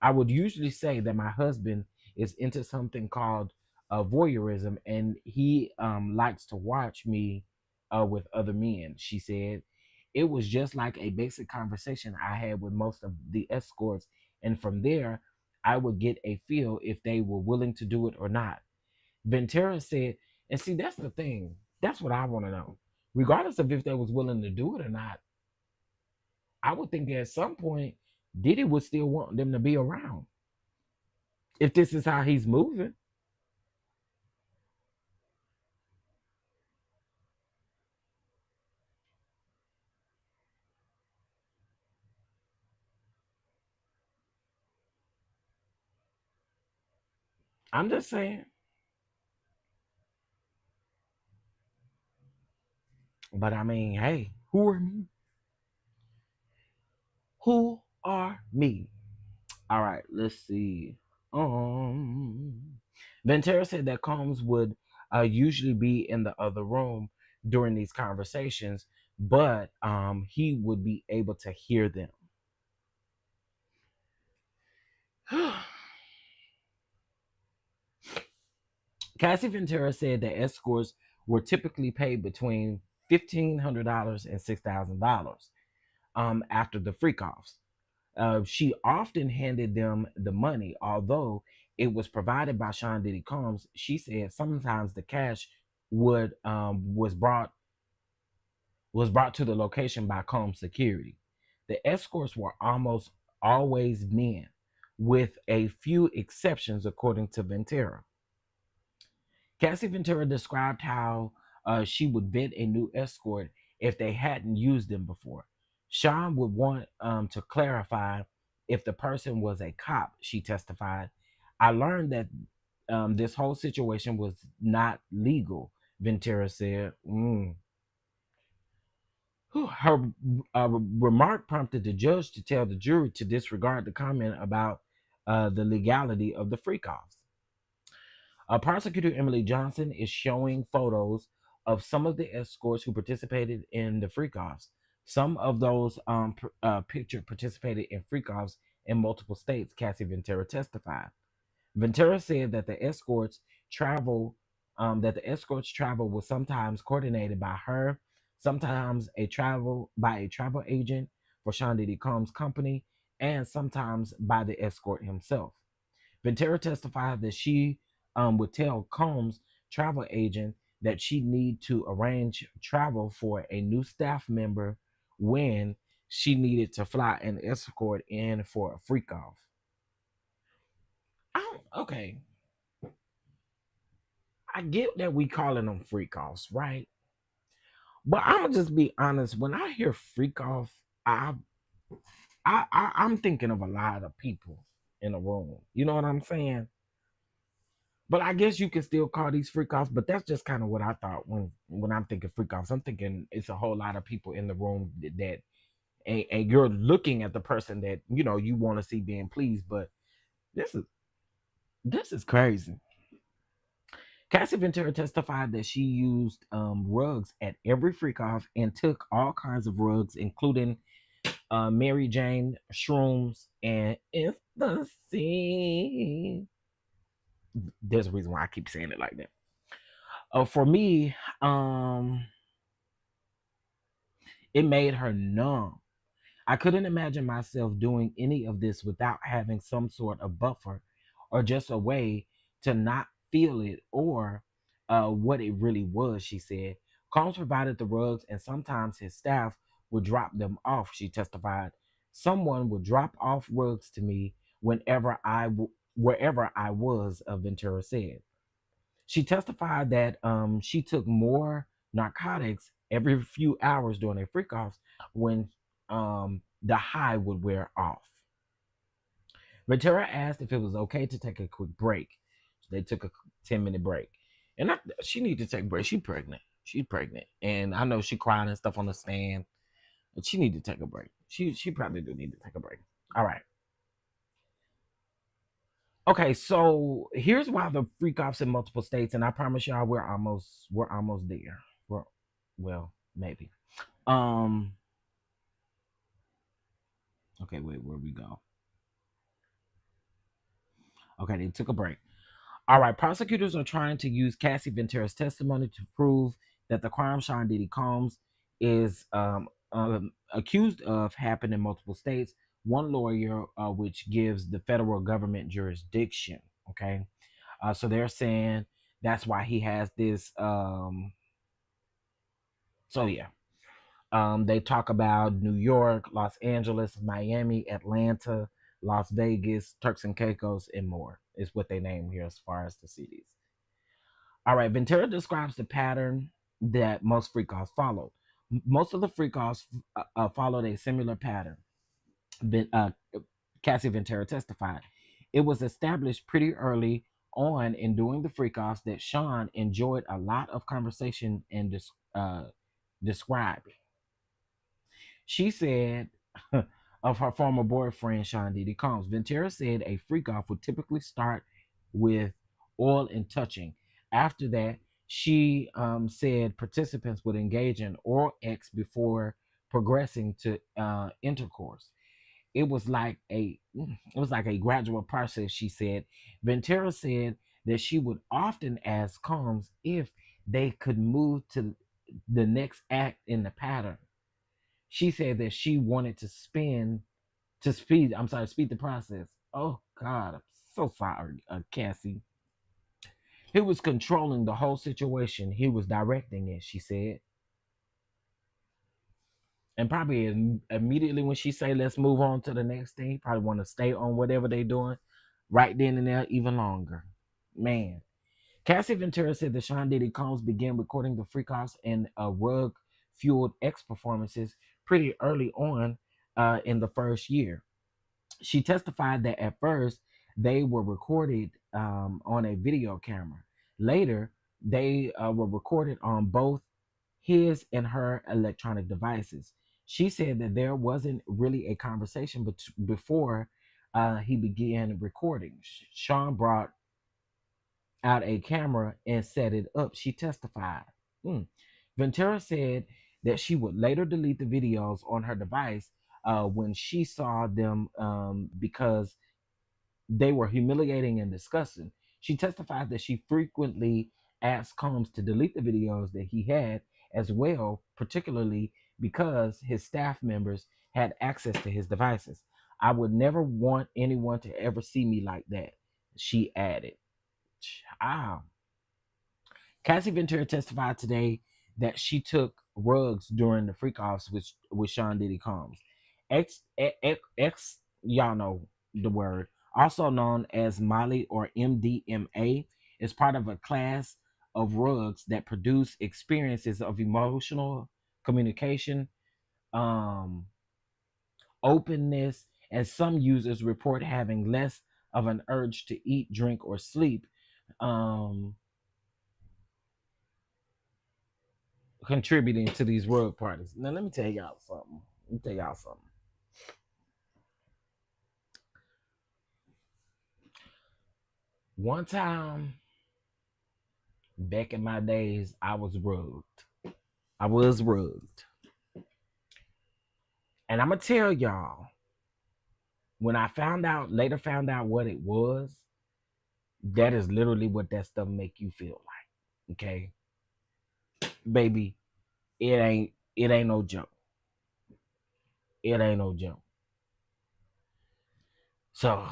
I would usually say that my husband is into something called voyeurism, and he likes to watch me with other men. She said it was just like a basic conversation I had with most of the escorts, and from there, I would get a feel if they were willing to do it or not. Ventura said, and see, that's the thing. That's what I want to know. Regardless of if they was willing to do it or not, I would think at some point Diddy would still want them to be around if this is how he's moving. I'm just saying. But I mean, hey, who are me? Who are me? All right, let's see. Ventura said that Combs would usually be in the other room during these conversations, but he would be able to hear them. Cassie Ventura said that escorts were typically paid between $1,500 and $6,000 after the freak offs. She often handed them the money, although it was provided by Sean Diddy Combs. She said sometimes the cash would was brought to the location by Combs security. The escorts were almost always men, with a few exceptions, according to Ventura. Cassie Ventura described how she would vet a new escort if they hadn't used them before. Sean would want to clarify if the person was a cop, she testified. I learned that this whole situation was not legal, Ventura said. Her remark prompted the judge to tell the jury to disregard the comment about the legality of the freak offs. Prosecutor Emily Johnson is showing photos of some of the escorts who participated in the freak-offs. Some of those pictured participated in freak-offs in multiple states, Cassie Ventura testified. Ventura said that the escorts travel was sometimes coordinated by her, sometimes by a travel agent for Sean Diddy Combs' company, and sometimes by the escort himself. Ventura testified that she would tell Combs' travel agent that she need to arrange travel for a new staff member when she needed to fly an escort in for a freak off. Okay, I get that we calling them freak offs, right? But I'm gonna just be honest. When I hear freak off, I, I'm thinking of a lot of people in a room. You know what I'm saying? But I guess you can still call these freak offs, but that's just kind of what I thought when I'm thinking freak offs. I'm thinking it's a whole lot of people in the room that and you're looking at the person that you want to see being pleased. But this is this is crazy. Cassie Ventura testified that she used rugs at every freak off and took all kinds of rugs, including Mary Jane, shrooms, and ecstasy. There's a reason why I keep saying it like that. For me, um, It made her numb. I couldn't imagine myself doing any of this without having some sort of buffer or just a way to not feel it or what it really was, she said. Combs provided the rugs, and sometimes his staff would drop them off, she testified. Someone would drop off rugs to me wherever I was, Ventura said. She testified that she took more narcotics every few hours during their freak offs when the high would wear off. Ventura asked if it was okay to take a quick break. They took a 10-minute break. And she needed to take a break. She's pregnant. She's pregnant. And I know she crying and stuff on the stand. But she needed to take a break. She probably do need to take a break. All right. Okay, so here's why the freak offs in multiple states, and I promise y'all we're almost there. Well, maybe. Okay, wait, where we go? Okay, they took a break. All right, prosecutors are trying to use Cassie Ventura's testimony to prove that the crime Sean Diddy Combs is accused of happened in multiple states. One lawyer, which gives the federal government jurisdiction. Okay, so they're saying that's why he has this. So yeah, they talk about New York, Los Angeles, Miami, Atlanta, Las Vegas, Turks and Caicos, and more is what they name here as far as the cities. All right, Ventura describes the pattern that most freak offs follow. Most of the freak offs followed a similar pattern. Cassie Ventura testified. It was established pretty early on in doing the freak offs that Sean enjoyed a lot of conversation and describing. She said of her former boyfriend, Sean Diddy Combs. Ventura said a freak off would typically start with oil and touching. After that, she said participants would engage in oral X before progressing to intercourse. It was like a gradual process, she said. Ventura said that she would often ask Combs if they could move to the next act in the pattern. She said that she wanted to speed the process. Oh God, I'm so sorry, Cassie. He was controlling the whole situation. He was directing it, she said. And probably immediately when she say, let's move on to the next thing, he probably want to stay on whatever they doing right then and there even longer. Man. Cassie Ventura said that Sean Diddy Combs began recording the freak offs and rug fueled X performances pretty early on in the first year. She testified that at first they were recorded on a video camera. Later, they were recorded on both his and her electronic devices. She said that there wasn't really a conversation before he began recording. Sean brought out a camera and set it up, she testified. Ventura said that she would later delete the videos on her device when she saw them because they were humiliating and disgusting. She testified that she frequently asked Combs to delete the videos that he had as well, particularly because his staff members had access to his devices. I would never want anyone to ever see me like that, she added. Wow. Cassie Ventura testified today that she took rugs during the freak offs with Sean Diddy Combs. X, y'all know the word, also known as Molly or MDMA, is part of a class of rugs that produce experiences of emotional communication, um, openness, and some users report having less of an urge to eat, drink, or sleep. Um, Contributing to these rug parties. Now let me tell y'all something. One time back in my days, I was rugged. And I'm gonna tell y'all, when I later found out what it was, that is literally what that stuff make you feel like. Okay. Baby, it ain't no joke. It ain't no joke. So,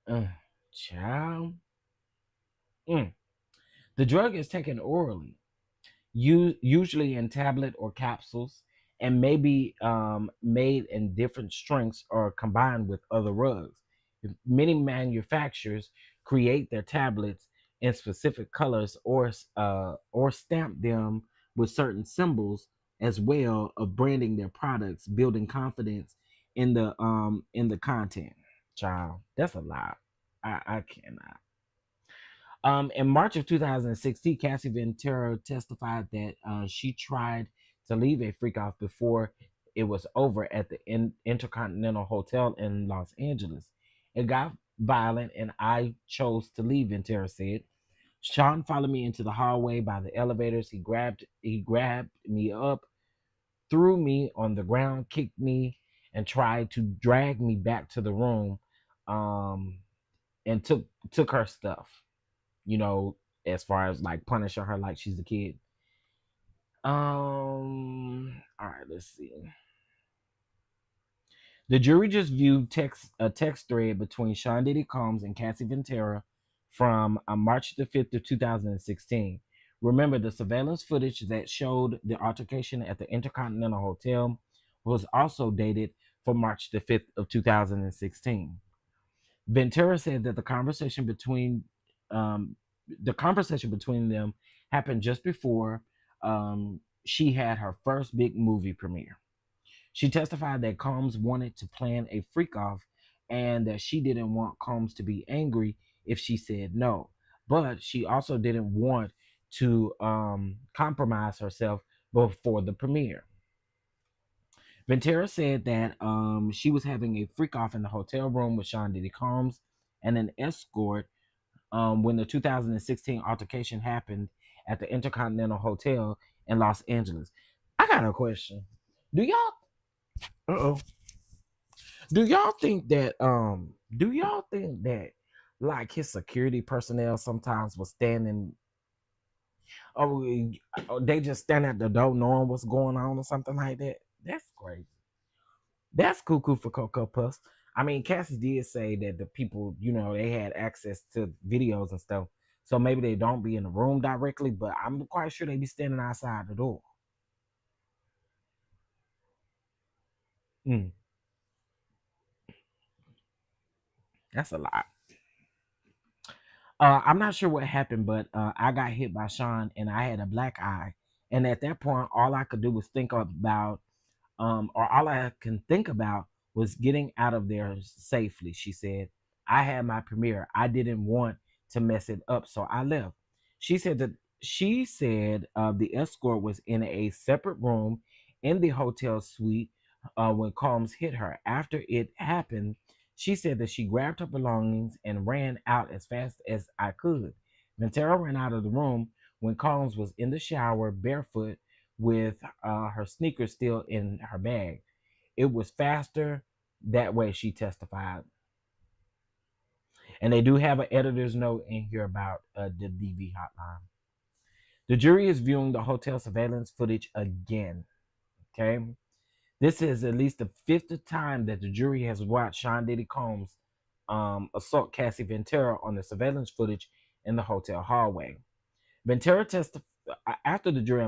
uh, child, mm. The drug is taken orally, usually in tablet or capsules, and may be made in different strengths or combined with other drugs. Many manufacturers create their tablets in specific colors or stamp them with certain symbols as well of branding their products, building confidence in the content. Child, that's a lot. I cannot. In March of 2016, Cassie Ventura testified that she tried to leave a freak off before it was over at the Intercontinental Hotel in Los Angeles. It got violent, and I chose to leave, Ventura said. Sean followed me into the hallway by the elevators. He grabbed me up, threw me on the ground, kicked me, and tried to drag me back to the room, um, and took her stuff, you know, as far as like punishing her like she's a kid. All right, let's see. The jury just viewed a text thread between Sean Diddy Combs and Cassie Ventura from March the 5th of 2016. Remember, the surveillance footage that showed the altercation at the Intercontinental Hotel was also dated for March the 5th of 2016. Ventura said that the conversation between them happened just before she had her first big movie premiere. She testified that Combs wanted to plan a freak off and that she didn't want Combs to be angry if she said no, but she also didn't want to compromise herself before the premiere. Ventura said that she was having a freak off in the hotel room with Sean Diddy Combs and an escort when the 2016 altercation happened at the Intercontinental Hotel in Los Angeles. I got a question. Do y'all uh-oh. Do y'all think that like his security personnel sometimes was standing they just stand at the door knowing what's going on or something like that? That's crazy. That's cuckoo for Cocoa Puffs. I mean, Cassie did say that the people, they had access to videos and stuff. So maybe they don't be in the room directly, but I'm quite sure they be standing outside the door. Mm, that's a lot. I'm not sure what happened, but I got hit by Sean and I had a black eye. And at that point, all I could do was think about or all I can think about was getting out of there safely. She said, I had my premiere. I didn't want to mess it up, so I left. She said the escort was in a separate room in the hotel suite when Combs hit her. After it happened, she said that she grabbed her belongings and ran out as fast as I could. Ventura ran out of the room when Combs was in the shower barefoot with her sneakers still in her bag. It was faster that way, she testified. And they do have an editor's note in here about the DV hotline. The jury is viewing the hotel surveillance footage again. Okay. This is at least the fifth time that the jury has watched Sean Diddy Combs assault Cassie Ventura on the surveillance footage in the hotel hallway. Ventura testified after the jury,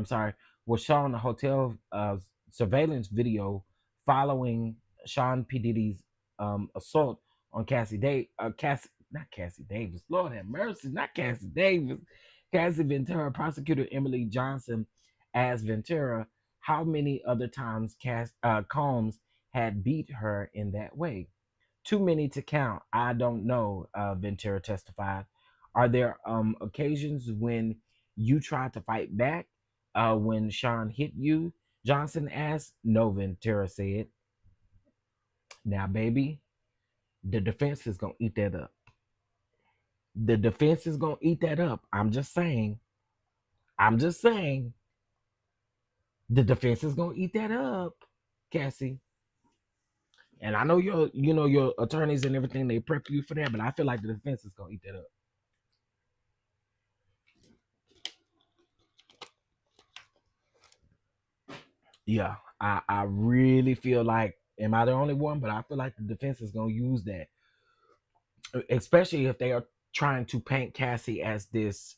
was shown the hotel surveillance video following Sean P. Diddy's assault on not Cassie Davis, Lord have mercy, not Cassie Davis, Cassie Ventura. Prosecutor Emily Johnson asked Ventura how many other times Combs had beat her in that way. Too many to count. I don't know, Ventura testified. Are there occasions when you tried to fight back when Sean hit you? Johnson asked. No, Ventura said. Now, baby, the defense is going to eat that up. The defense is going to eat that up. I'm just saying. I'm just saying. The defense is going to eat that up, Cassie. And I know your attorneys and everything, they prep you for that, but I feel like the defense is going to eat that up. Yeah, I really feel like Am I the only one? But I feel like the defense is going to use that, especially if they are trying to paint Cassie as this,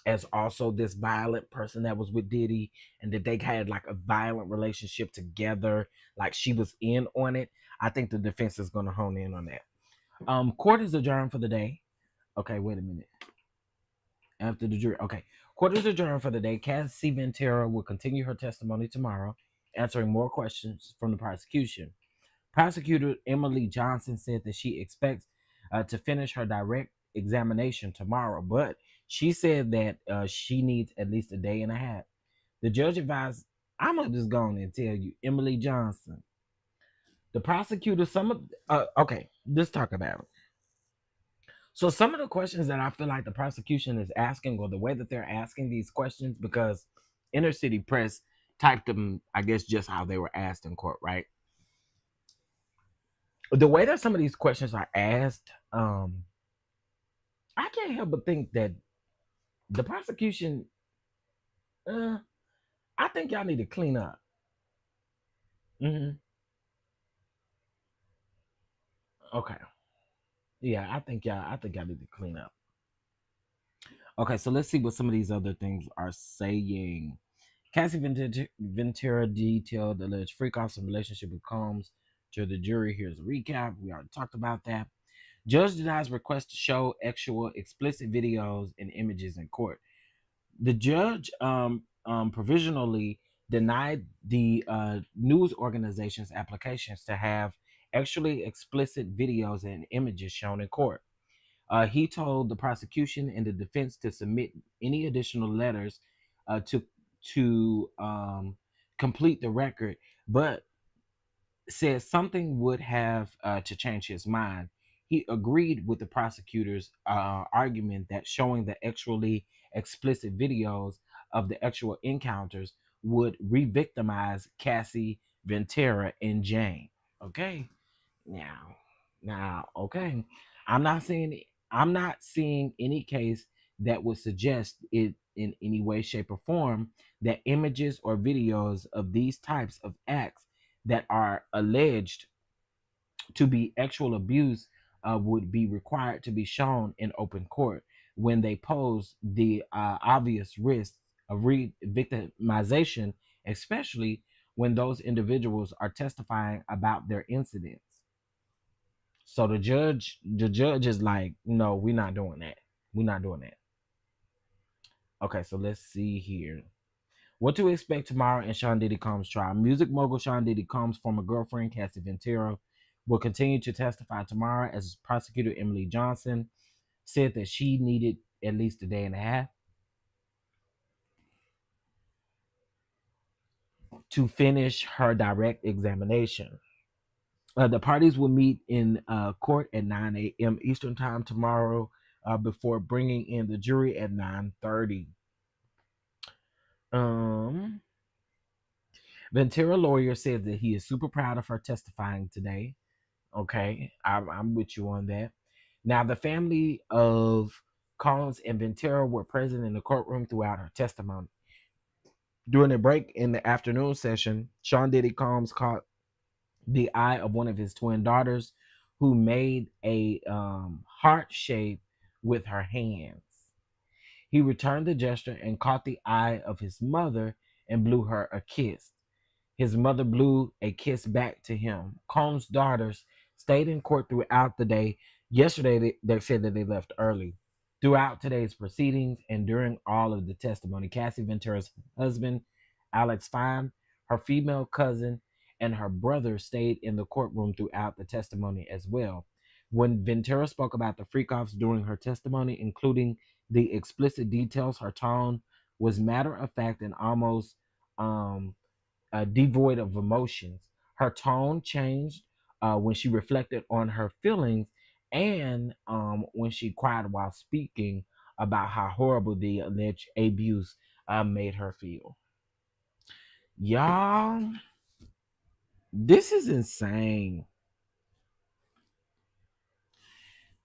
as also this violent person that was with Diddy, and that they had like a violent relationship together, like she was in on it. I think the defense is going to hone in on that. Court is adjourned for the day. Okay, wait a minute. After the jury, okay, court is adjourned for the day. Cassie Ventura will continue her testimony tomorrow, answering more questions from the prosecution. Prosecutor Emily Johnson said that she expects to finish her direct examination tomorrow, but she said that she needs at least a day and a half. The judge advised, I'm gonna just go on and tell you, Emily Johnson, the prosecutor, some of, okay, let's talk about it. So some of the questions that I feel like the prosecution is asking, or the way that they're asking these questions, because Inner City Press typed them, I guess, just how they were asked in court, right? The way that some of these questions are asked, I can't help but think that the prosecution, uh, I think y'all need to clean up. Hmm. Okay, yeah, I think y'all need to clean up. Okay, so let's see what some of these other things are saying. Cassie Ventura detailed alleged freak-offs in relationship with Combs to the jury. Here's a recap. We already talked about that. Judge denies request to show actual explicit videos and images in court. The judge provisionally denied the news organization's applications to have actually explicit videos and images shown in court. He told the prosecution and the defense to submit any additional letters to complete the record, but said something would have to change his mind. He agreed with the prosecutor's argument that showing the actually explicit videos of the actual encounters would re-victimize Cassie Ventura and Jane. Okay, now, okay. I'm not saying I'm not seeing any case that would suggest it in any way, shape, or form that images or videos of these types of acts that are alleged to be actual abuse would be required to be shown in open court when they pose the obvious risk of re-victimization, especially when those individuals are testifying about their incidents. So the judge is like, no, we're not doing that. We're not doing that. Okay, so let's see here. What to expect tomorrow in Sean Diddy Combs' trial. Music mogul Sean Diddy Combs' former girlfriend, Cassie Ventura, will continue to testify tomorrow, as prosecutor Emily Johnson said that she needed at least a day and a half to finish her direct examination. The parties will meet in court at 9 a.m. Eastern Time tomorrow before bringing in the jury at 9:30. Um, Ventura lawyer said that he is super proud of her testifying today. Okay, I'm with you on that. Now, the family of Collins and Ventura were present in the courtroom throughout her testimony. During a break in the afternoon session, Sean Diddy Combs caught the eye of one of his twin daughters, who made a heart shape with her hands. He returned the gesture and caught the eye of his mother and blew her a kiss. His mother blew a kiss back to him. Combs' daughters stayed in court throughout the day. Yesterday, they said that they left early. Throughout today's proceedings and during all of the testimony, Cassie Ventura's husband, Alex Fine, her female cousin, and her brother stayed in the courtroom throughout the testimony as well. When Ventura spoke about the freak-offs during her testimony, including the explicit details, her tone was matter of fact and almost devoid of emotions. Her tone changed when she reflected on her feelings and when she cried while speaking about how horrible the alleged abuse made her feel. Y'all, this is insane.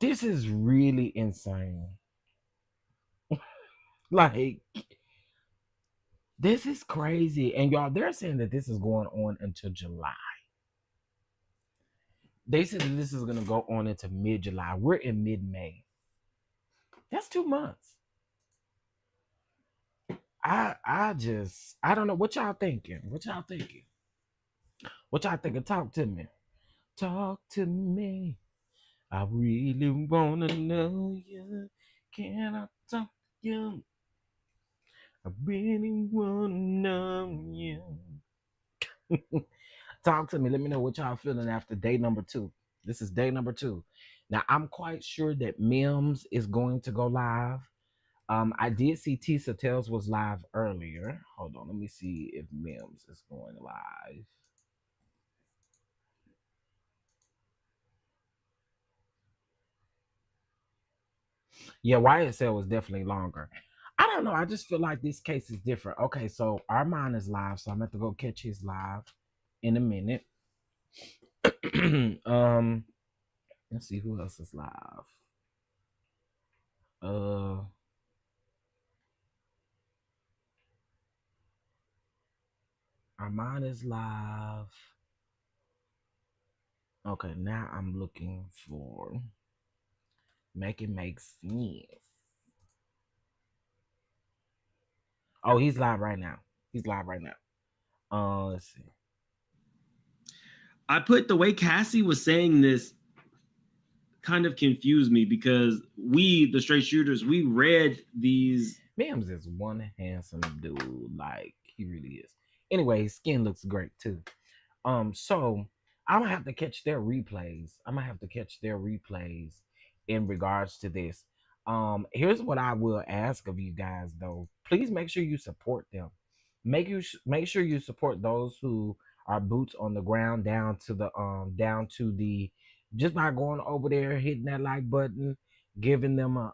This is really insane. Like, this is crazy. And y'all, they're saying that this is going on until July. They said that this is gonna go on into mid-July. We're in mid-May. That's 2 months. I don't know what y'all thinking. What y'all thinking? What y'all thinking? Talk to me. Talk to me. I really wanna know you. Can I talk to you? I really wanna know you. Talk to me. Let me know what y'all feeling after day number 2. This is day number 2. Now I'm quite sure that Mims is going to go live. I did see Tisa Tells was live earlier. Hold on, let me see if Mims is going live. Yeah, YSL was definitely longer. I don't know. I just feel like this case is different. Okay, so Armand is live, so I'm gonna have to go catch his live in a minute. um, let's see who else is live. Uh, Armand is live. Okay, now I'm looking for Make It Make Sense. Oh, he's live right now. He's live right now. Let's see. I put the way Cassie was saying this kind of confused me because we, the straight shooters, we read these. Mims is one handsome dude. Like, he really is. Anyway, his skin looks great too. So I'm gonna have to catch their replays. I'm gonna have to catch their replays in regards to this. Here's what I will ask of you guys though. Please make sure you support them. Make sure you support those who are boots on the ground down to the just by going over there, hitting that like button, giving them a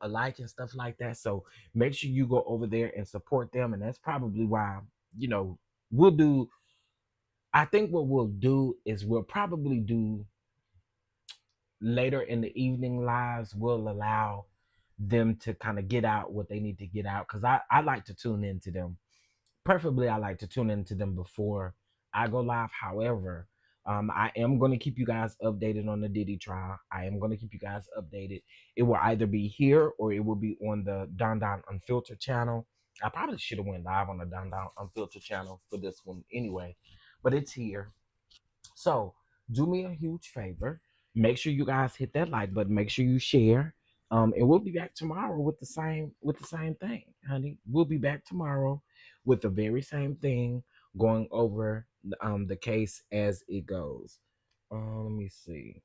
like and stuff like that. So make sure you go over there and support them. And that's probably why, you know, we'll do I think what we'll do is we'll probably do later in the evening lives. We'll allow them to kind of get out what they need to get out because I like to tune into them. Preferably I like to tune into them before I go live. However, I am going to keep you guys updated on the Diddy trial. I am going to keep you guys updated. It will either be here or it will be on the DonDon Unfiltered channel. I probably should have went live on the DonDon Unfiltered channel for this one anyway, but it's here. So do me a huge favor. Make sure you guys hit that like button. Make sure you share. And we'll be back tomorrow with the same thing, honey. We'll be back tomorrow with the very same thing, going over the case as it goes. Let me see.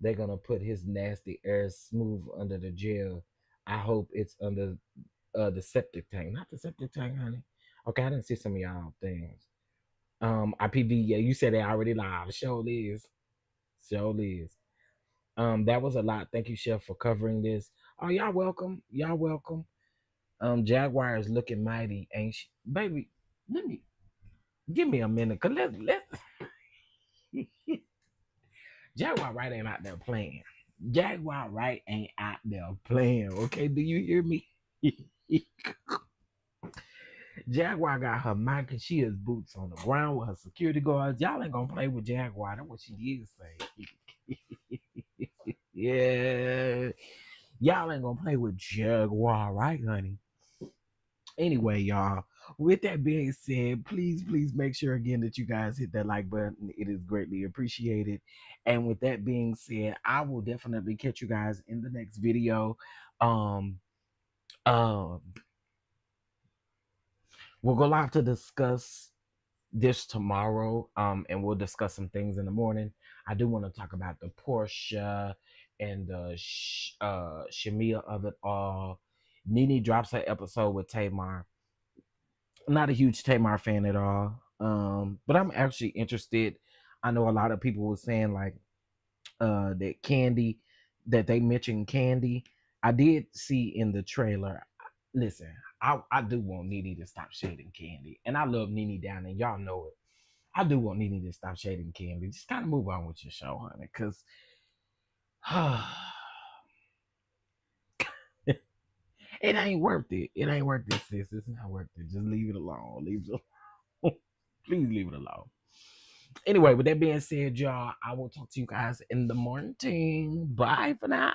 They're gonna put his nasty air smooth under the jail. I hope it's under the septic tank, not the septic tank, honey. Okay, I didn't see some of y'all things. IPV, yeah, you said they already live. Show is. Show is. That was a lot. Thank you, Chef, for covering this. Oh, y'all welcome. Y'all welcome. Jaguar is looking mighty, ain't she? Baby, let me give me a minute. Cause let Jaguar right ain't out there playing. Jaguar right ain't out there playing. Okay, do you hear me? Jaguar got her mic and she has boots on the ground with her security guards. Y'all ain't gonna play with Jaguar. That's what she did say. Yeah. Y'all ain't gonna play with Jaguar, right, honey? Anyway, y'all, with that being said, please make sure again that you guys hit that like button. It is greatly appreciated. And with that being said, I will definitely catch you guys in the next video. Um, uh, we'll go live to discuss this tomorrow, and we'll discuss some things in the morning. I do want to talk about the Porsche and the Shamia of it all. Nene drops her episode with Tamar. I'm not a huge Tamar fan at all, but I'm actually interested. I know a lot of people were saying like that Candy, that they mentioned Candy. I did see in the trailer. Listen, I do want Nene to stop shading Candy, and I love Nene down, and y'all know it. I do want Nene to stop shading Candy. Just kind of move on with your show, honey, because it ain't worth it. It ain't worth it, sis. It's not worth it. Just leave it alone. Leave it alone. Please leave it alone. Anyway, with that being said, y'all, I will talk to you guys in the morning. Bye for now.